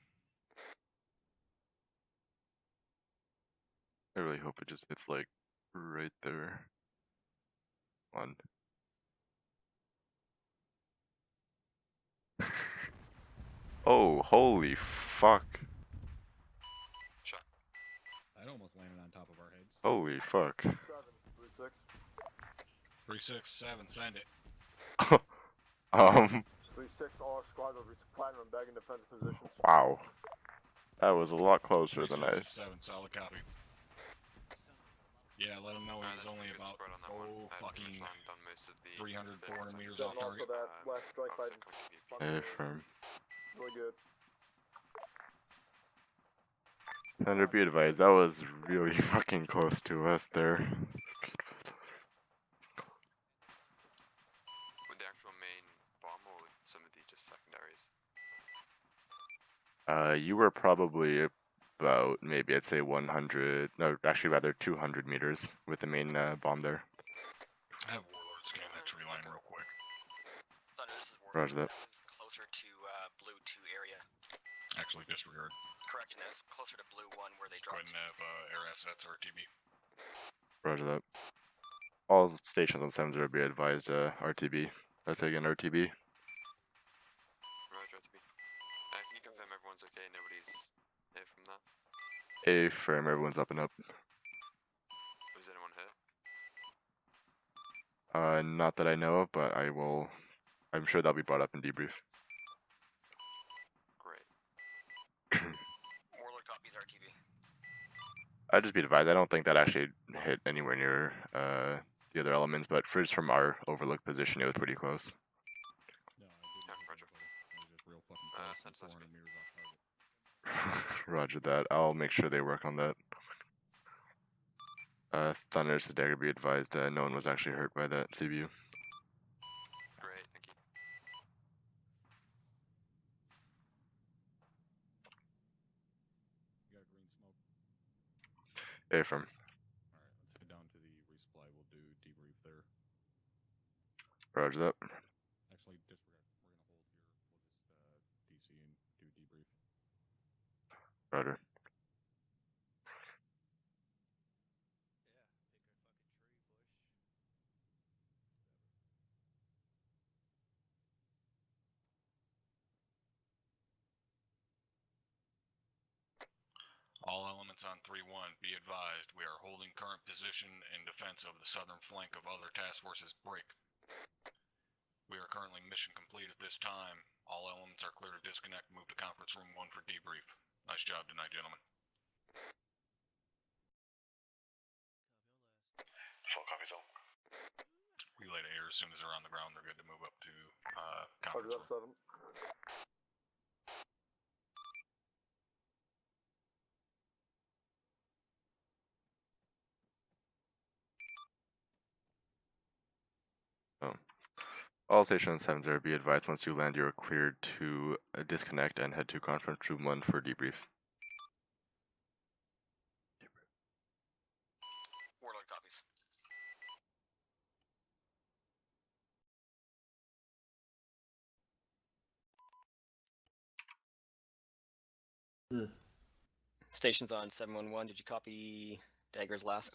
I really hope it just hits like right there. One. Oh, holy fuck. That almost landed on top of our heads. Holy fuck. 367, send it. 3-6, all squads are resupplying and back in defensive positions. Wow. That was a lot closer than I... 7, solid copy. Yeah, let him know he was only about, fucking 300, 400 meters off target. That last strike fight. Firm. Really good. Thunder, be advised, that was really fucking close to us there. With the actual main bomb or with some of the just secondaries? You were probably about, maybe I'd say 100, no, actually rather 200 meters with the main bomb there. I have Warlord scan that tree line real quick. Thunder, this is Warlord. Roger that. That was closer to Blue 2 area. Actually, disregard. Correction, that was closer to Blue 1 where they Go dropped. ahead and have air assets RTB. Roger that. All stations on 7-0 be advised, RTB. Let's say again, RTB. Roger, RTB. Can you confirm everyone's okay? Nobody's here from that? Firm, everyone's up and up. Was anyone hurt? Not that I know of, but I'm sure that'll be brought up in debrief. Great. Warlord copies RTB. I'd just be advised, I don't think that actually hit anywhere near the other elements, but just from our overlook position, it was pretty close. No, I didn't. Roger. Real fucking close. 400 meters off target. Roger that. I'll make sure they work on that. Thunder to Dagger, be advised, no one was actually hurt by that CBU. Great, thank you. You got a green smoke. Firm. Alright, let's head down to the resupply. We'll do debrief there. Roger that. Actually, disregard. We're gonna hold here. We'll just DC and do debrief. Roger. All elements on 3-1, be advised, we are holding current position in defense of the southern flank of other task forces break. We are currently mission complete at this time. All elements are clear to disconnect. Move to conference room 1 for debrief. Nice job tonight, gentlemen. Full copy, all. Relay to air as soon as they're on the ground. They're good to move up to conference room. 7. All Station 7-0, be advised once you land, you are cleared to disconnect and head to conference room 1 for debrief. Warlord copies. Station's on 711. Did you copy Dagger's last?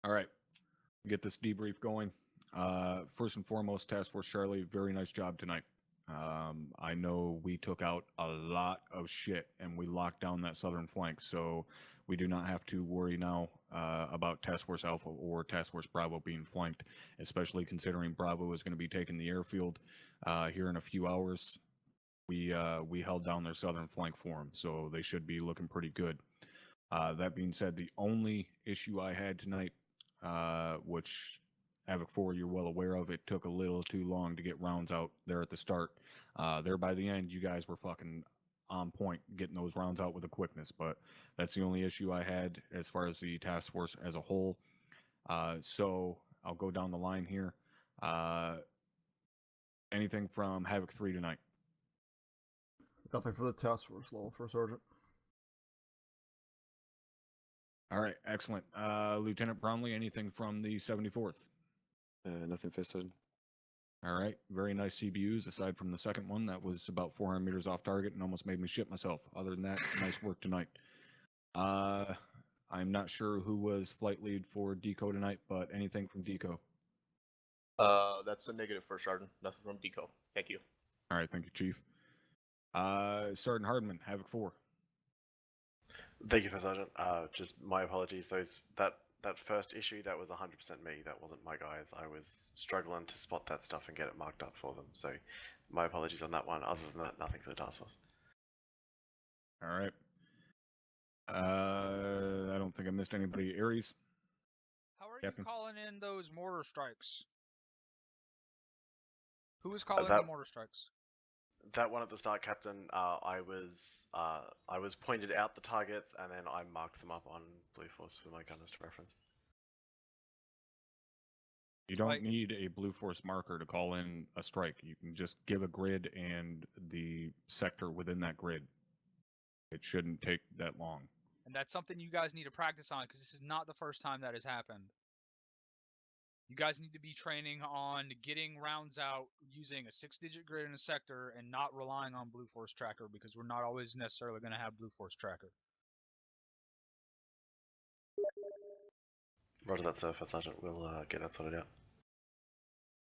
All right, get this debrief going. First and foremost, Task Force Charlie, very nice job tonight. I know we took out a lot of shit and we locked down that southern flank, so we do not have to worry now about Task Force Alpha or Task Force Bravo being flanked, especially considering Bravo is going to be taking the airfield here in a few hours. We held down their southern flank for them, so they should be looking pretty good. That being said, the only issue I had tonight, which Havoc 4, you're well aware of, it took a little too long to get rounds out there at the start. There by the end, you guys were fucking on point getting those rounds out with a quickness, but that's the only issue I had as far as the task force as a whole. So I'll go down the line here. Anything from Havoc 3 tonight? Nothing for the task force level, First Sergeant. All right, excellent. Lieutenant Brownlee, anything from the 74th? Nothing, First Sergeant. All right, very nice CBUs, aside from the second one. That was about 400 meters off target and almost made me shit myself. Other than that, nice work tonight. I'm not sure who was flight lead for DECO tonight, but anything from DECO? That's a negative, First Sergeant. Nothing from DECO. Thank you. All right, thank you, Chief. Sergeant Hardman, Havoc 4. Thank you, First Sergeant. Just my apologies. That first issue, that was 100% me. That wasn't my guys. I was struggling to spot that stuff and get it marked up for them. So, my apologies on that one. Other than that, nothing for the task force. All right. I don't think I missed anybody. Aries? How are Captain? you calling in those mortar strikes? Who was calling the mortar strikes? That one at the start, Captain. I was pointed out the targets and then I marked them up on Blue Force for my gunners to reference. You don't need a Blue Force marker to call in a strike. You can just give a grid and the sector within that grid. It shouldn't take that long. And that's something you guys need to practice on, because this is not the first time that has happened. You guys need to be training on getting rounds out using a 6-digit grid in a sector and not relying on Blue Force Tracker, because we're not always necessarily going to have Blue Force Tracker. Roger that, sir, First Sergeant. We'll get that sorted out.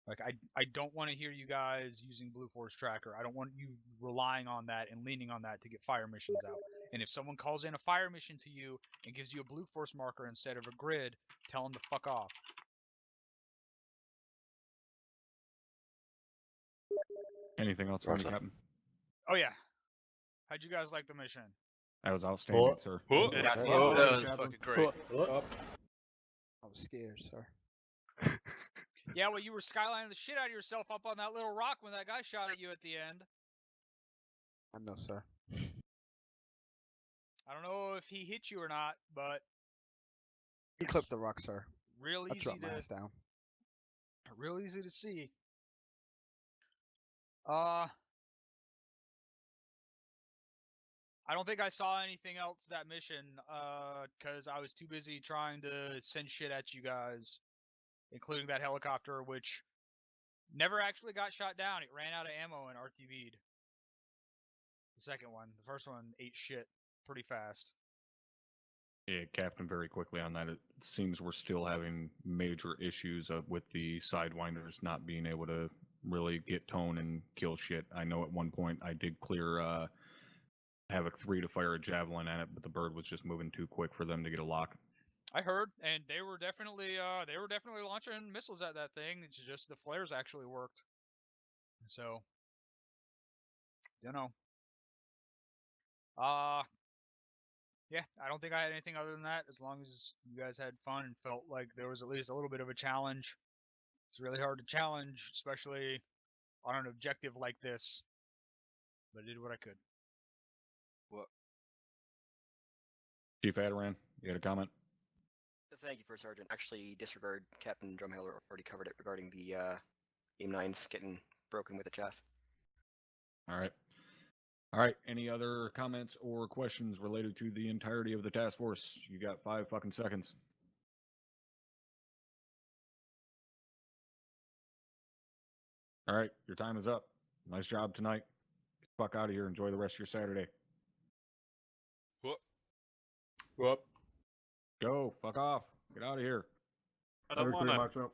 Like, I don't want to hear you guys using Blue Force Tracker. I don't want you relying on that and leaning on that to get fire missions out. And if someone calls in a fire mission to you and gives you a Blue Force marker instead of a grid, tell them to fuck off. Anything else from you, Captain? Oh yeah. How'd you guys like the mission? That was outstanding, sir. That was fucking great. I was scared, sir. Yeah, well, you were skylining the shit out of yourself up on that little rock when that guy shot at you at the end. I know, sir. I don't know if he hit you or not, but He clipped the rock, sir. real I easy dropped my to ass down. real easy to see. I don't think I saw anything else that mission, because I was too busy trying to send shit at you guys, including that helicopter, which never actually got shot down. It ran out of ammo and RTV'd. The second one. The first one ate shit pretty fast. Yeah, Captain, very quickly on that, it seems we're still having major issues with the Sidewinders not being able to really get tone and kill shit. I know at one point I did clear Havoc 3 to fire a javelin at it, but the bird was just moving too quick for them to get a lock. I heard, and they were definitely launching missiles at that thing. It's just the flares actually worked. So, you know. Yeah, I don't think I had anything other than that. As long as you guys had fun and felt like there was at least a little bit of a challenge. It's really hard to challenge, especially on an objective like this. But I did what I could. What? Chief Adaran, you had a comment? Thank you, First Sergeant. Actually, disregard Captain Drumheller already covered it regarding the AIM-9s getting broken with the chaff. All right. All right. Any other comments or questions related to the entirety of the task force? You got 5 fucking seconds. All right. Your time is up. Nice job tonight. Get the fuck out of here. Enjoy the rest of your Saturday. Whoop. Go. Fuck off. Get out of here. I don't Every wanna. matchup.